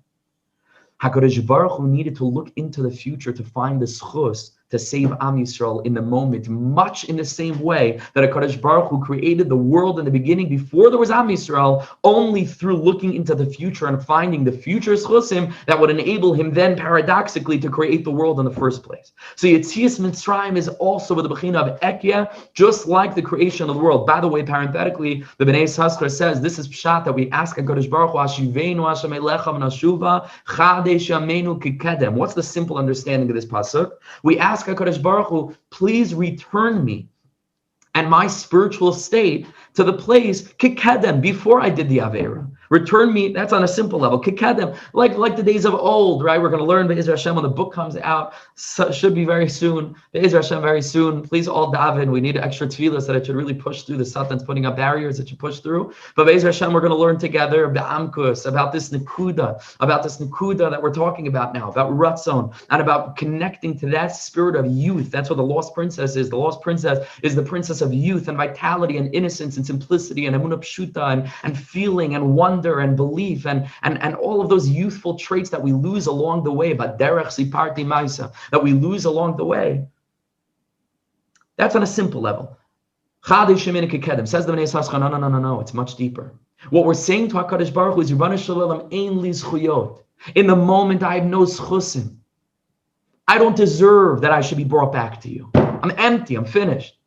HaKadosh Baruch Hu needed to look into the future to find the zchus to save Am Yisrael in the moment, much in the same way that HaKadosh Baruch Hu created the world in the beginning before there was Am Yisrael, only through looking into the future and finding the future zchusim that would enable him then paradoxically to create the world in the first place. So Yetzias Mitzrayim is also with the bechina of Ekya, just like the creation of the world. By the way, parenthetically, the Bnei Yissaschar says this is pshat that we ask HaKadosh Baruch Hu, Ashiveinu Hashem Elecha v'Nashuva Chadesh Yameinu Kikedem. What's the simple understanding of this pasuk? We ask HaKadosh Baruch Hu, please return me and my spiritual state to the place Kikedem, before I did the Aveira. Return me, that's on a simple level. Kikedem, like the days of old, right? We're going to learn Be'ezer Hashem when the book comes out. So, should be very soon. Be'ezer Hashem very soon. Please all daven. We need extra tefillas that it should really push through. The Satan's putting up barriers that should push through. But Be'ezer Hashem, we're going to learn together Be'amkus, about this Nekuda that we're talking about now, about Ratzon, and about connecting to that spirit of youth. That's what the lost princess is. The lost princess is the princess of youth and vitality and innocence and simplicity and emunah pshuta and feeling and wonder and belief and all of those youthful traits that we lose along the way, but derech siparti maisa, that we lose along the way. That's on a simple level. Says the Bnei Yissaschar, no, it's much deeper. What we're saying to HaKadosh Baruch Hu is, Ribono Shel Olam, ein li zchuyot. In the moment, I have no zchusim. I don't deserve that I should be brought back to you. I'm empty, I'm finished.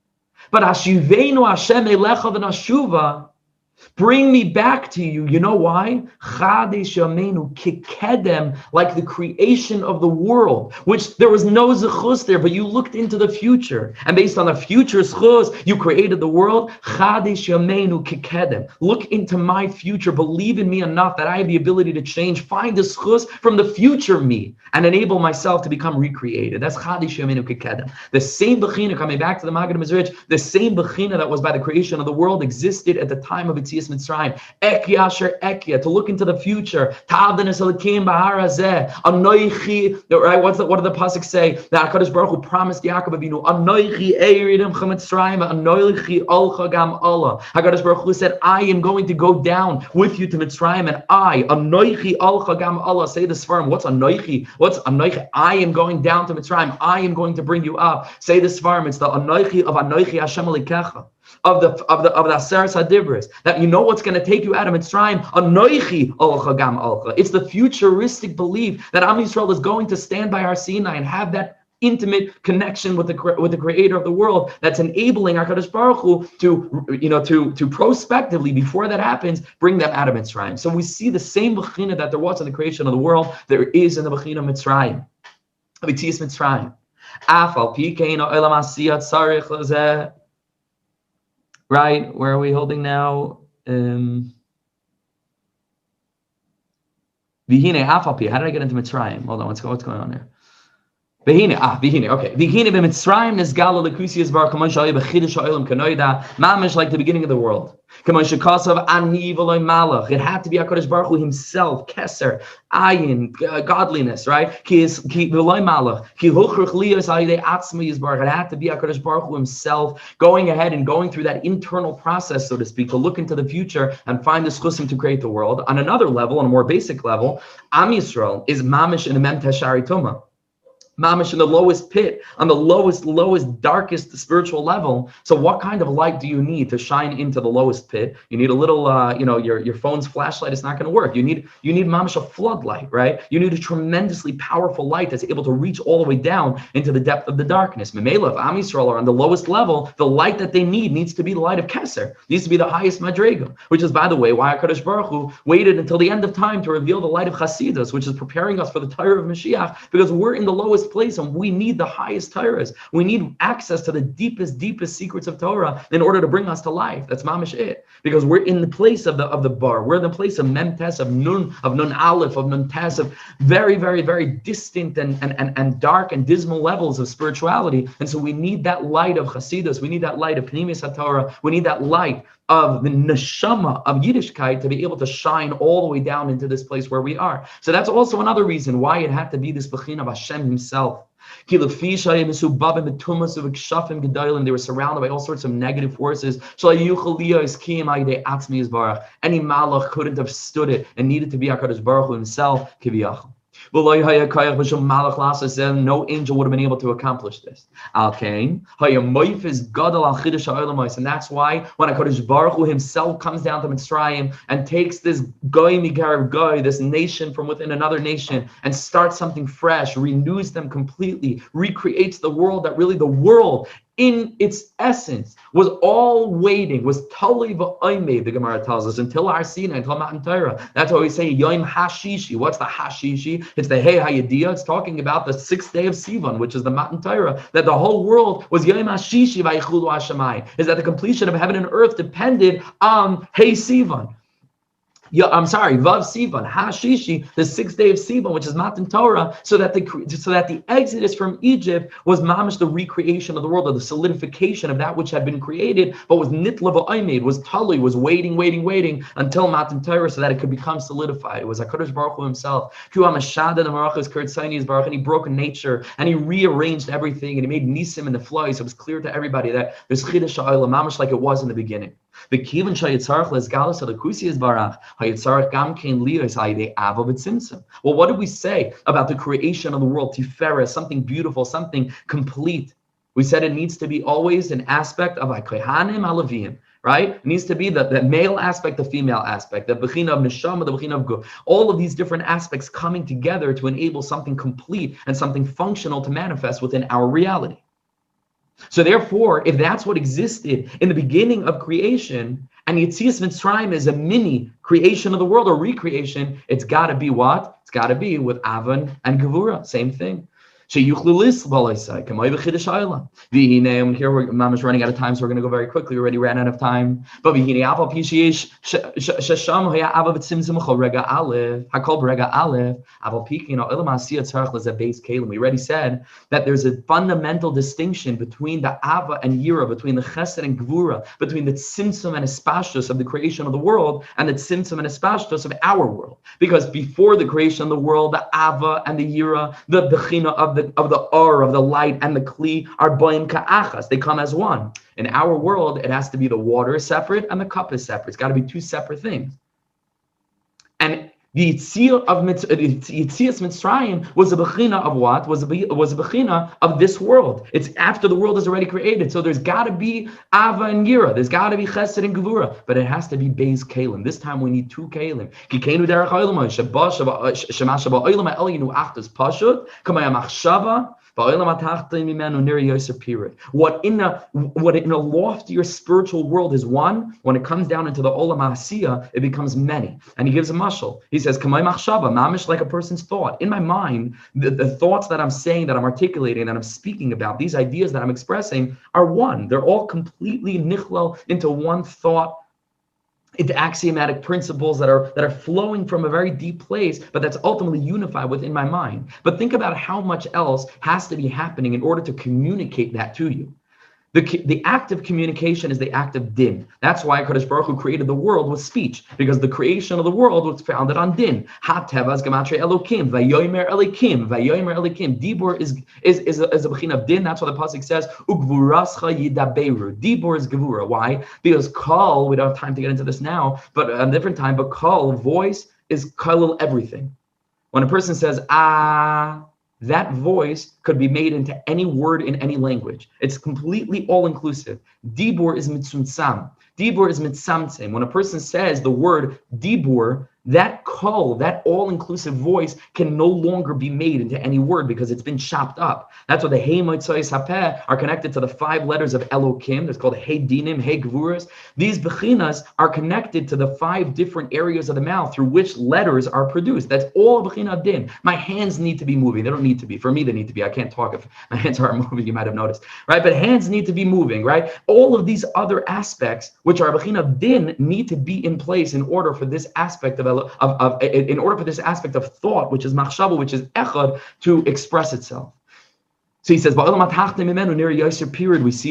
But Ashiveinu Hashem Elecha v'Nashuva, bring me back to you. You know why? Chadesh Yameinu Kikedem, like the creation of the world, which there was no zechus there, but you looked into the future, and based on the future zechus, you created the world. Chadesh Yameinu Kikedem. Look into my future. Believe in me enough that I have the ability to change. Find the zechus from the future me and enable myself to become recreated. That's Chadesh Yameinu Kikedem. The same bechina, coming back to the Maggid of Mezeritch, the same bechina that was by the creation of the world existed at the time of Yetzias Mitzrayim. Ekya asher ekya, to look into the future. Ta'avdanis HaElokim b'har hazeh. Anoichi, right? What do the pasuk say? That HaKadosh Baruch Hu promised Yaakov Avinu, Anoichi eiridem Mitzrayim, Anoichi olcha gam Allah. HaKadosh Baruch Hu said, I am going to go down with you to Mitzrayim, and I, Anoichi olcha gam Allah. Say this for him. What's Anoichi? What's Anoichi? I am going down to Mitzrayim. I am going to bring you up. Say this for him. It's the Anoichi of Anoichi Hashem Elikecha. Of the Aseres HaDibros, that you know what's going to take you out of Mitzrayim. Anoichi olcha gam olcha. It's the futuristic belief that Am Yisrael is going to stand by our Sinai and have that intimate connection with the Creator of the world. That's enabling HaKadosh Baruch Hu to prospectively, before that happens, bring them out of Mitzrayim. So we see the same bechina that there was in the creation of the world, there is in the bechina of Mitzrayim, of Yetzias Mitzrayim. Afal pi kein ha'olam asiyat tzarich lezeh. Right, where are we holding now? Vihine afapi. How did I get into Mitzrayim? Hold on, what's going on there? Vihine, okay. Vihine b'Mitzrayim nisgala l'kusiyas bar kamon shali b'chidush ha'olam kanoida, mamish, like the beginning of the world. Kamon shekasav ani v'loy malach. It had to be HaKadosh Baruch Hu himself, keser, ayin, godliness, right? Ki v'loy malach. Ki huchrich liyos alidei atzma yizbarach. It had to be HaKadosh Baruch Hu himself going ahead and going through that internal process, so to speak, to look into the future and find the zchusim to create the world. On another level, on a more basic level, Am Yisrael is mamish in the mem teshari tumah. Mamish in the lowest pit, on the lowest, darkest spiritual level. So what kind of light do you need to shine into the lowest pit? You need a little, your phone's flashlight is not going to work. You need mamish a floodlight, right? You need a tremendously powerful light that's able to reach all the way down into the depth of the darkness. Memela, if Am Yisrael are on the lowest level, the light that they need needs to be the light of Keser. Needs to be the highest madrega, which is, by the way, why HaKadosh Baruch Hu waited until the end of time to reveal the light of Chasidus, which is preparing us for the Torah of Mashiach, because we're in the lowest lowest place, and we need the highest Torahs. We need access to the deepest secrets of Torah in order to bring us to life. That's mamish it. Because we're in the place of the bar. We're in the place of Mem Tes, of Nun Aleph, of Nun Tes, of very, very, very distant and dark and dismal levels of spirituality. And so we need that light of Chassidus. We need that light of Pnimis HaTorah. We need that light of the neshama of Yiddishkeit to be able to shine all the way down into this place where we are. So that's also another reason why it had to be this Bechina of Hashem himself. They were surrounded by all sorts of negative forces. Any malach couldn't have stood it and needed to be HaKadosh Baruch Hu himself. No angel would have been able to accomplish this. And that's why when HaKadosh Baruch Hu himself comes down to Mitzrayim and takes this goy migar goy, this nation from within another nation, and starts something fresh, renews them completely, recreates the world, that really the world in its essence was all waiting, was totally v'oimei, the Gemara tells us, until Har Sinai, until Matan Torah. That's why we say Yom Hashishi. What's the Hashishi? It's the Hey Hayadiyah. It's talking about the 6th day of Sivan, which is the Matan Torah, that the whole world was Yom Hashishi v'yichulu Hashemayim, is that the completion of heaven and earth depended on Hey Sivan. Vav Sivan, Hashishi, the 6th day of Sivan, which is Matan Torah, so that the exodus from Egypt was mamish the recreation of the world, or the solidification of that which had been created, but was nitla v'oimed, was tali, was waiting until Matan Torah, so that it could become solidified. It was HaKadosh Baruch Hu himself. And he broke nature, and he rearranged everything, and he made nisim in the flies. So it was clear to everybody that there's chidash ha'olam, mamish like it was in the beginning. The kivin shayitzarach lesgalus alakusi is barach hayitzarach gam kein liyos hayde avo b'tzimtzum. Well, what did we say about the creation of the world? Tiferet, something beautiful, something complete. We said it needs to be always an aspect of kohanim alavim, right? It needs to be the male aspect, the female aspect, the bechina of neshama, the bechina of guf. All of these different aspects coming together to enable something complete and something functional to manifest within our reality. So therefore, if that's what existed in the beginning of creation, and Yetzias Mitzrayim is a mini creation of the world or recreation, it's got to be what? It's got to be with Avon and Gevurah, same thing. Here we're Mama's running out of time, so we're going to go very quickly. We already ran out of time. But we already said that there's a fundamental distinction between the Ava and Yira, between the Chessed and Gevurah, between the Tzimtzum and Espashtus of the creation of the world and the Tzimtzum and Espashtus of our world. Because before the creation of the world, the Ava and the Yira, the Bechina of the Or, of the light, and the Kli are boim ka'achas. They come as one. In our world, it has to be the water is separate and the cup is separate. It's got to be two separate things. And the Yetzias Mitzrayim was a bechina of what? Was a bechina of this world. It's after the world is already created. So there's got to be Ava and Yira. There's got to be Chesed and Gevurah. But it has to be Beis Kalim. This time we need 2 Kalim. Kikeinu derech ha'olam, shema sheba olam ha'elinu achtas pashut, kamaya machshava, what in a loftier spiritual world is one, when it comes down into the olam ha'asiyah, it becomes many. And he gives a mashal. He says, "Kamay machshava, mamish, like a person's thought." In my mind, the thoughts that I'm saying, that I'm articulating, that I'm speaking about, these ideas that I'm expressing are one. They're all completely nichlal into one thought, into axiomatic principles that are flowing from a very deep place, but that's ultimately unified within my mind. But think about how much else has to be happening in order to communicate that to you. The act of communication is the act of din. That's why HaKadosh Baruch Hu created the world with speech, because the creation of the world was founded on din. Ha-tevas gematria elokim, vayomer elikim, vayomer elikim. Dibur is a bechina of din. That's why the pasuk says, ugvurascha yidaberu. Dibur is gevurah. Why? Because kol, we don't have time to get into this now, but at a different time, but kol, voice, is kolil everything. When a person says, ah, that voice could be made into any word in any language. It's completely all-inclusive. Dibur is mitzumtzam. Dibur is mitzamtzem. When a person says the word dibur, that kol, that all-inclusive voice, can no longer be made into any word because it's been chopped up. That's why the Hey Moitzois Hapeh are connected to the 5 letters of Elokim. It's called Hey Dinim, Hey Gevuras. These bechinas are connected to the 5 different areas of the mouth through which letters are produced. That's all bechina din. My hands need to be moving. They don't need to be. For me, they need to be. I can't talk if my hands aren't moving, you might have noticed, right? But hands need to be moving, right? All of these other aspects, which are bechina din, need to be in place in order for this aspect of thought, which is machshava, which is echad, to express itself. So he says, we see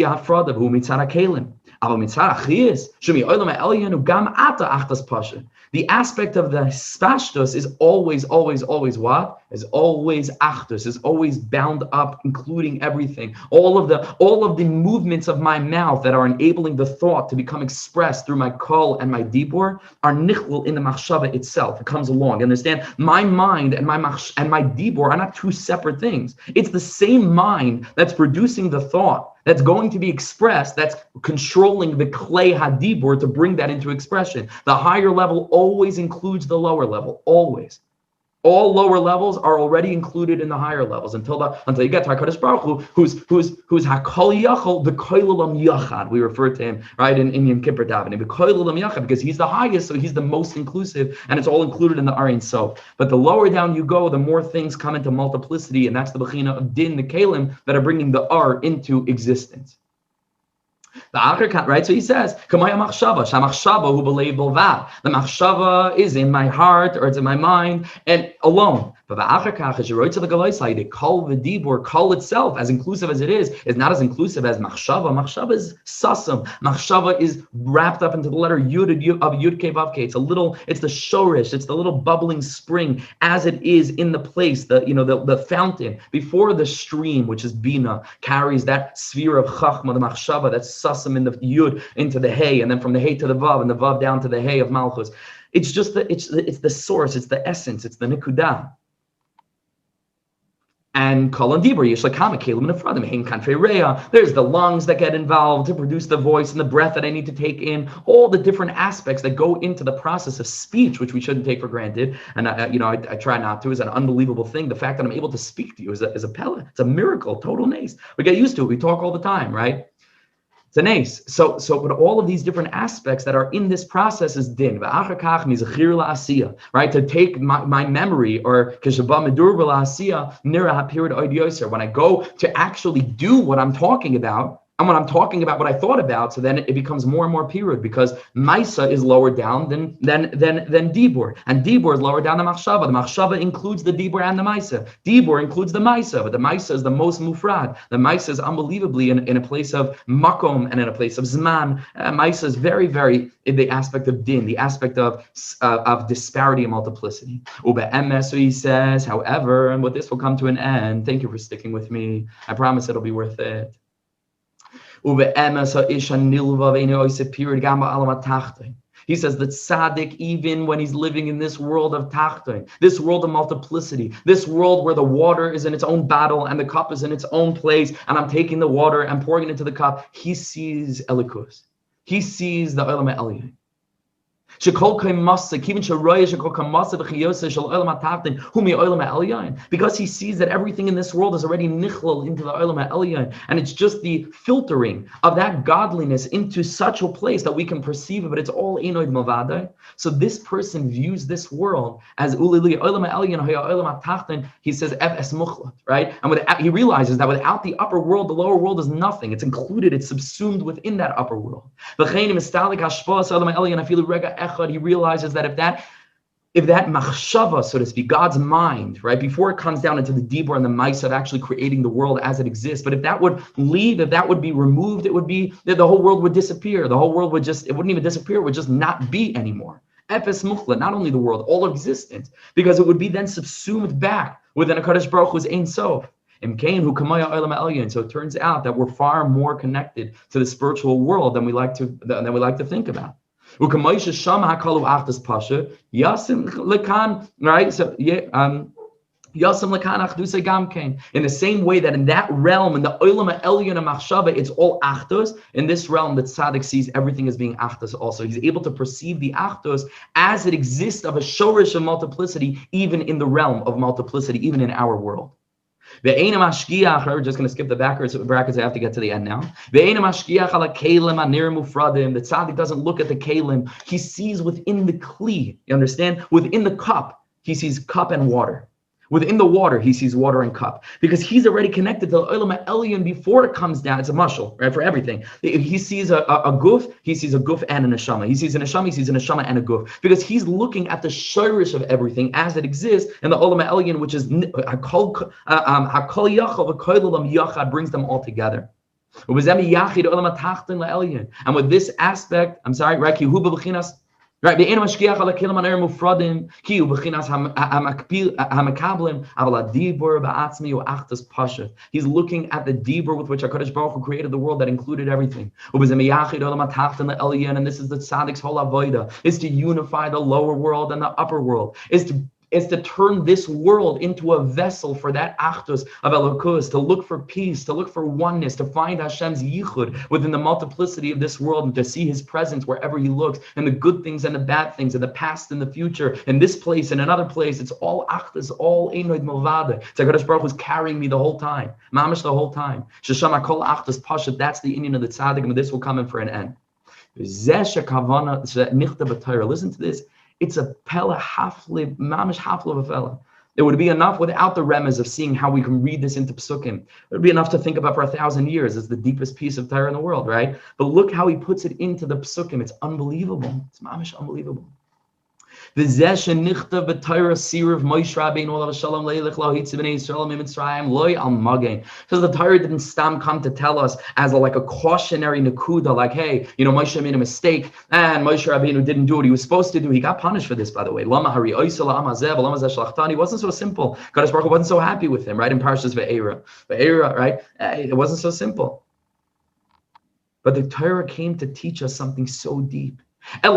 hafrada who mitzara kelim. The aspect of the spashtos is always what? Is always achdus, is always bound up, including everything. All of the movements of my mouth that are enabling the thought to become expressed through my kol and my dibur are nichlul in the machshava itself. It comes along. Understand? My mind and my dibur are not 2 separate things. It's the same mind that's producing the thought, that's going to be expressed, that's controlling the clay hadibur to bring that into expression. The higher level always includes the lower level, always. All lower levels are already included in the higher levels until you get to HaKadosh Baruch Hu, who's Hakol Yachol, the Koilulam Yachad. We refer to him, right, in Yom Kippur davening, the Koilulam Yachad, because he's the highest, so he's the most inclusive, and it's all included in the Ein Sof. But the lower down you go, the more things come into multiplicity, and that's the Bechina of Din, the Kalim, that are bringing the R into existence. Right? So he says, the machshava is in my heart, or it's in my mind, and alone. But the kol v'dibur, kol itself, as inclusive as it is not as inclusive as machshava. Machshava is sasam. Machshava is wrapped up into the letter yud of yud kei vav kei. It's the shorish. It's the little bubbling spring, as it is in the place, the fountain before the stream, which is bina, carries that sphere of chachma, the machshava, that's sasam in the yud into the hey, and then from the hey to the vav, and the vav down to the hey of malchus. It's just it's the source. It's the essence. It's the nekudah. And kol and dibur, yishlakama kelim nefradim, hein kanfei rea. There's the lungs that get involved to produce the voice and the breath that I need to take in. All the different aspects that go into the process of speech, which we shouldn't take for granted. And I try not to. Is an unbelievable thing. The fact that I'm able to speak to you is a pella. It's a miracle, total nace. We get used to it. We talk all the time, right? It's an ace. So, but all of these different aspects that are in this process is din. Right? To take my memory, or when I go to actually do what I'm talking about, and when I'm talking about what I thought about, so then it becomes more and more period, because Maisa is lower down than Dibur. And Dibur is lower down than Machshava. The Machshava includes the Dibur and the Maisa. Dibur includes the Maisa, but the Maisa is the most mufrad. The Maisa is unbelievably in a place of Makom and in a place of Zman. Maisa is very, very in the aspect of Din, the aspect of disparity and multiplicity. So he says, however, and with this will come to an end. Thank you for sticking with me. I promise it'll be worth it. He says that tzaddik, even when he's living in this world of tachton, this world of multiplicity, this world where the water is in its own bottle and the cup is in its own place, and I'm taking the water and pouring it into the cup, he sees elikus. He sees the olam ha'elyon. Because he sees that everything in this world is already nichlal into the olam ha'elyon, and it's just the filtering of that godliness into such a place that we can perceive it, but it's all einoid mavadai. So this person views this world as ulili olam ha'elyon haya olam ha'tachton. He says es muchlat, right? And he realizes that without the upper world, the lower world is nothing. It's included, it's subsumed within that upper world. He realizes that if that machshava, so to speak, God's mind, right, before it comes down into the dibur and the maisa of actually creating the world as it exists, but if that would leave, if that would be removed, it would be that the whole world would disappear. The whole world would it wouldn't even disappear, it would just not be anymore. Ephes muchla, not only the world, all of existence, because it would be then subsumed back within a HaKadosh Baruch Hu's Ein Sof. So it turns out that we're far more connected to the spiritual world than we like to think about. Right? So In the same way that in that realm, in the Olam Elyon and Machshava, it's all Achdus. In this realm, the Tzaddik sees everything as being Achdus also. He's able to perceive the Achdus as it exists of a shorish of multiplicity, even in the realm of multiplicity, even in our world. We're just going to skip the brackets. I have to get to the end now. The Tzaddik doesn't look at the Kalim. He sees within the Kli. You understand? Within the cup, he sees cup and water. Within the water, he sees water and cup, because he's already connected to the Olam Elyon before it comes down. It's a mashal, right, for everything. He sees a guf, he sees a guf and a neshama. He sees a neshama and a guf, because he's looking at the shirish of everything as it exists, and the Olam Elyon, which is hakol yachal v'koil yachad, brings them all together. And with this aspect, right, he's looking at the dibur with which HaKadosh Baruch Hu created the world that included everything. And this is the Tzaddik's whole avodah, is to unify the lower world and the upper world, is to turn this world into a vessel for that achdus of Elokus, to look for peace, to look for oneness, to find Hashem's yichud within the multiplicity of this world, and to see His presence wherever He looks, and the good things and the bad things, and the past and the future, in this place and another place. It's all achdus, all einoid milvada. HaKadosh Baruch Hu is carrying me the whole time, mamish the whole time. Sheshama kol achdus pashat. That's the Indian of the tzaddik, and this will come in for an end. Listen to this. It's a pella hafle, mamish hafle of a fella. It would be enough without the remez of seeing how we can read this into psukim. It would be enough to think about for 1,000 years. It's the deepest piece of Torah in the world, right? But look how he puts it into the psukim. It's unbelievable. It's mamish unbelievable. The Zesha Nichta B'Torah Sirav Moshe Rabbeinu Olav Shalom Leilech Lohitz B'nei Yisrael Mitzrayim Loy Al Magen. So the Torah didn't come to tell us as like a cautionary nakuda, like, hey, Moshe made a mistake and Moshe Rabbeinu didn't do what he was supposed to do. He got punished for this, by the way. Lama Hari Oisel Lama Zev Lama Zeh Shlachtani. It wasn't so simple. Kadosh Baruch Hu wasn't so happy with him, right? In parshas Ve'era, right? It wasn't so simple. But the Torah came to teach us something so deep. The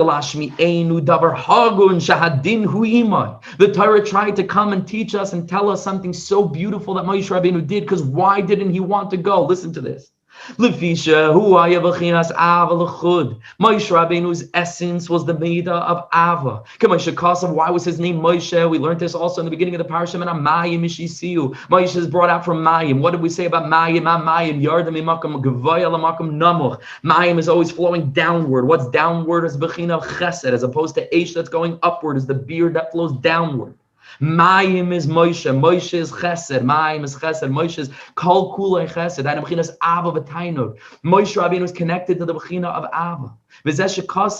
Torah tried to come and teach us and tell us something so beautiful that Moshe Rabbeinu did, because why didn't he want to go? Listen to this. Moshe Rabbeinu's essence was the Midah of Ava. Why was his name Moshe? We learned this also in the beginning of the parasha. Moshe is brought out from Mayim. What did we say about Mayim? Mayim is always flowing downward. What's downward is Bechina of Chesed, as opposed to Eish that's going upward, is the beard that flows downward. Mayim is Moshe. Moshe is Chesed. Mayim is Chesed. Moshe is Kol Kulei Chesed. And Bechina is Ava V'Tainod. Moshe Rabbeinu is connected to the Bechina of Ava.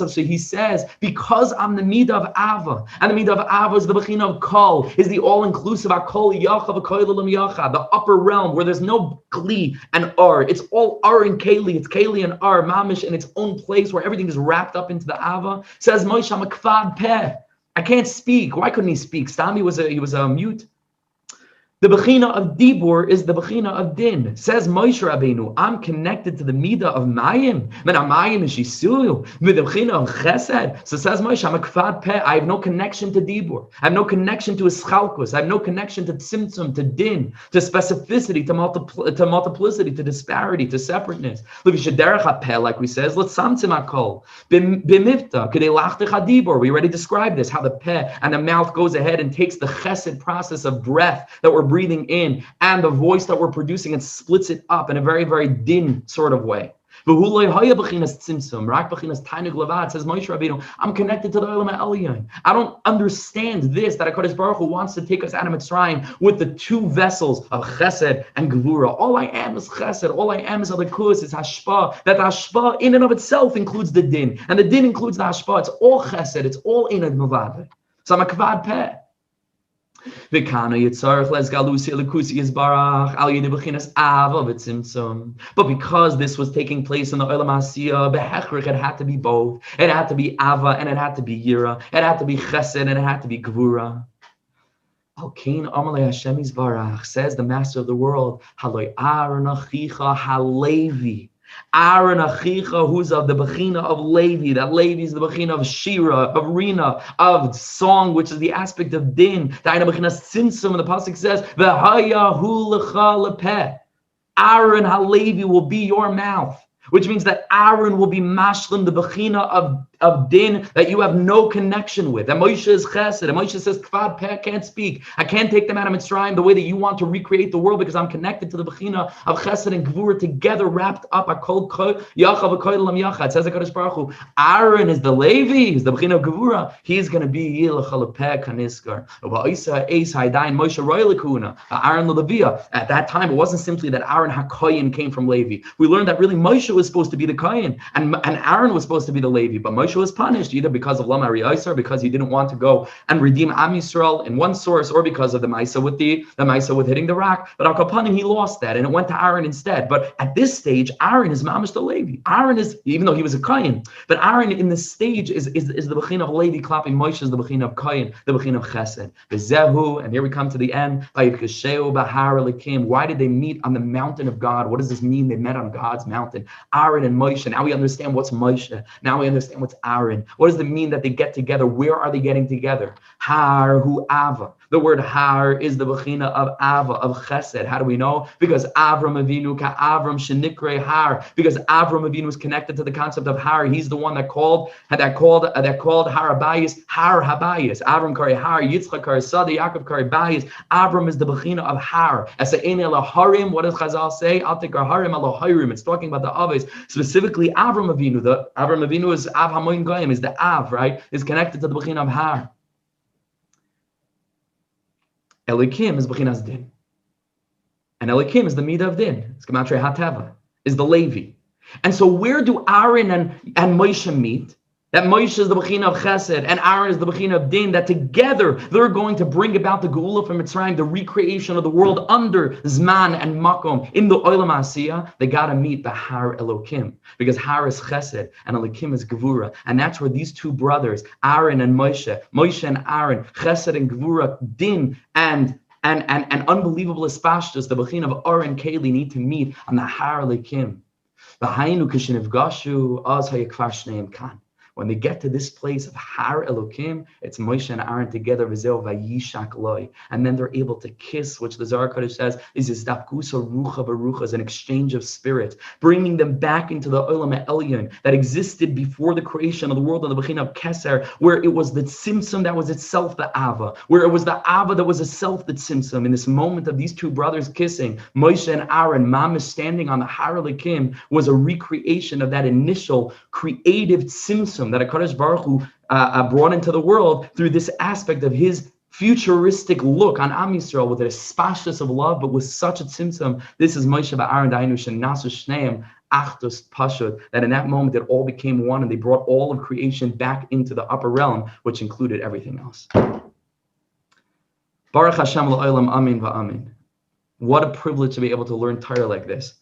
So he says, because I'm the Midah of Ava, and the Midah of Ava is the Bechina of Kol, is the all-inclusive Kol Yachav Koilam Yachav, the upper realm where there's no Kli and R. It's all R and Keli. It's Keli and R, Mamish in its own place where everything is wrapped up into the Ava. Says Moshe, I'm a Kvad Peh. I can't speak. Why couldn't he speak? Stam, he was a mute. The Bechina of Dibur is the Bechina of Din. Says Moshe Rabbeinu, I'm connected to the Midah of Mayim. Mayim is Shisuyu. With the Bechina of Chesed. So says Moshe, I'm a Kvad Peh. I have no connection to Dibur. I have no connection to Ischalkus. I have no connection to Tzimtzum, to Din, to specificity, to multiplicity, to disparity, to separateness. Like we says, let's Samtzim HaKol. B'mivta, K'dei Lachtech HaDibur. We already described this, how the Peh and the mouth goes ahead and takes the Chesed process of breath that we're breathing in and the voice that we're producing and splits it up in a very, very din sort of way. Says Moshe Rabbeinu, I'm connected to the Olam Elyon. I don't understand this, that HaKadosh Baruch Hu wants to take us out of Mitzrayim with the two vessels of Chesed and Gevurah. All I am is Chesed. All I am is Elikus, is Hashpa. That Hashpa in and of itself includes the din, and the din includes the Hashpa. It's all Chesed. It's all Einad Mavad. So I'm a Kvad Peh. But because this was taking place in the Olam Asiyah, it had to be both. It had to be Ava and it had to be Yira. It had to be Chesed and it had to be Gevurah. Al-Kain Amalei Hashem Yisbarach, says the Master of the World, Haloi Aaron Achicha Halevi. Aaron Achicha, who's of the Bechina of Levi, that Levi is the Bechina of Shira, of Rina, of song, which is the aspect of Din. The Aina Bechina Sinsum, and the Pasuk says, V'haya hu lecha lepeh. Aaron HaLevi will be your mouth, which means that Aaron will be mashlim, the Bechina of Din, that you have no connection with. That Moshe is Chesed, and Moshe says, Kvad Peh, can't speak. I can't take them out of Mitzrayim the way that you want to recreate the world, because I'm connected to the Bechina of Chessed and Gevurah, together wrapped up. It says HaKadosh Baruch Hu, Aaron is the Levi, is the Bechina of Gevurah. He's going to be Yilach Lepeh Kaniskar. Aaron the Leviah. At that time, it wasn't simply that Aaron HaKoyin came from Levi. We learned that really Moshe was supposed to be the Kohen, and Aaron was supposed to be the Levi, but Moshe was punished either because of Lama Riyaisar, because he didn't want to go and redeem Am Yisrael in one source, or because of the Maisa with the Maisa with hitting the rock. But Al Kapanim, he lost that, and it went to Aaron instead. But at this stage, Aaron is Mamish the Levi. Aaron is, even though he was a Kohen, but Aaron in this stage is the Bechina of Levi clapping. Moshe is the Bechina of Kohen, the Bechina of Chesed. V'zehu, and here we come to the end. Why did they meet on the mountain of God? What does this mean? They met on God's mountain. Aaron and Moshe. Now we understand what's Moshe. Now we understand what's Aaron. What does it mean that they get together? Where are they getting together? Har hu Ava. The word Har is the Bechina of Ava, of Chesed. How do we know? Because Avram Avinu ka Avram shenikre Har. Because Avram Avinu is connected to the concept of Har. He's the one that called Har Abayis, Har Habayis. Avram kari Har, Yitzchak kari Sada, Yaakov kari Bayis. Avram is the Bechina of Har. As a Harim, what does Chazal say? Al tikar Harim ala Harim. It's talking about the Aves, specifically Avram Avinu. The Avram Avinu is Av Hamoin Goyim, is the Av, right? Is connected to the Bechina of Har. HaElokim is Bechinas Din. And HaElokim is the Midah of Din. It's Gematria HaTeva, is the Levi. And so where do Aaron and Moshe meet? That Moshe is the Bechina of Chesed and Aaron is the Bechina of Din, that together they're going to bring about the Geula from Mitzrayim, the recreation of the world under Zman and Makom. In the Olam Asiyah, they got to meet the Har Elokim, because Har is Chesed and Elokim is Gevurah. And that's where these two brothers, Aaron and Moshe and Aaron, Chesed and Gevurah, Din and unbelievable Espashtus, the Bechina of Or and Keli, need to meet on the Har Elokim. When they get to this place of Har Elokim, it's Moshe and Aaron together, and then they're able to kiss, which the Zohar Kodesh says is Izdapkusa Rucha Barucha, is an exchange of spirit, bringing them back into the Olam Elyon that existed before the creation of the world, in the Bechina of Keser, where it was the Tzimtzum that was itself the Ava, where it was the Ava that was itself the Tzimtzum. In this moment of these two brothers kissing, Moshe and Aaron, Mamish standing on the Har Elokim, was a recreation of that initial creative Tzimtzum that HaKadosh Baruch Hu brought into the world through this aspect of his futuristic look on Am Yisrael, with a spashus of love, but with such a tzimtzum. This is Moshe Aaron Dainu Shenasu Shneim Achtos Pashut, that in that moment it all became one, and they brought all of creation back into the upper realm, which included everything else. Baruch Hashem L'Olam Amin Va'amin. What a privilege to be able to learn Torah like this.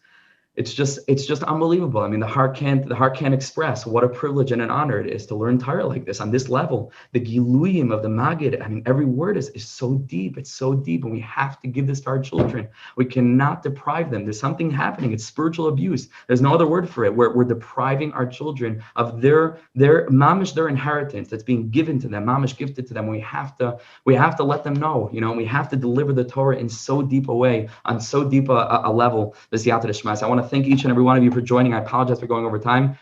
It's just unbelievable. I mean, the heart can't express what a privilege and an honor it is to learn Torah like this on this level. The Giluyim of the Maggid, I mean, every word is so deep. It's so deep, and we have to give this to our children. We cannot deprive them. There's something happening. It's spiritual abuse. There's no other word for it. We're depriving our children of their mamish, their inheritance that's being given to them, mamish gifted to them. We have to let them know. We have to deliver the Torah in so deep a way, on so deep a level. This Yata Shmas. I want to thank each and every one of you for joining. I apologize for going over time.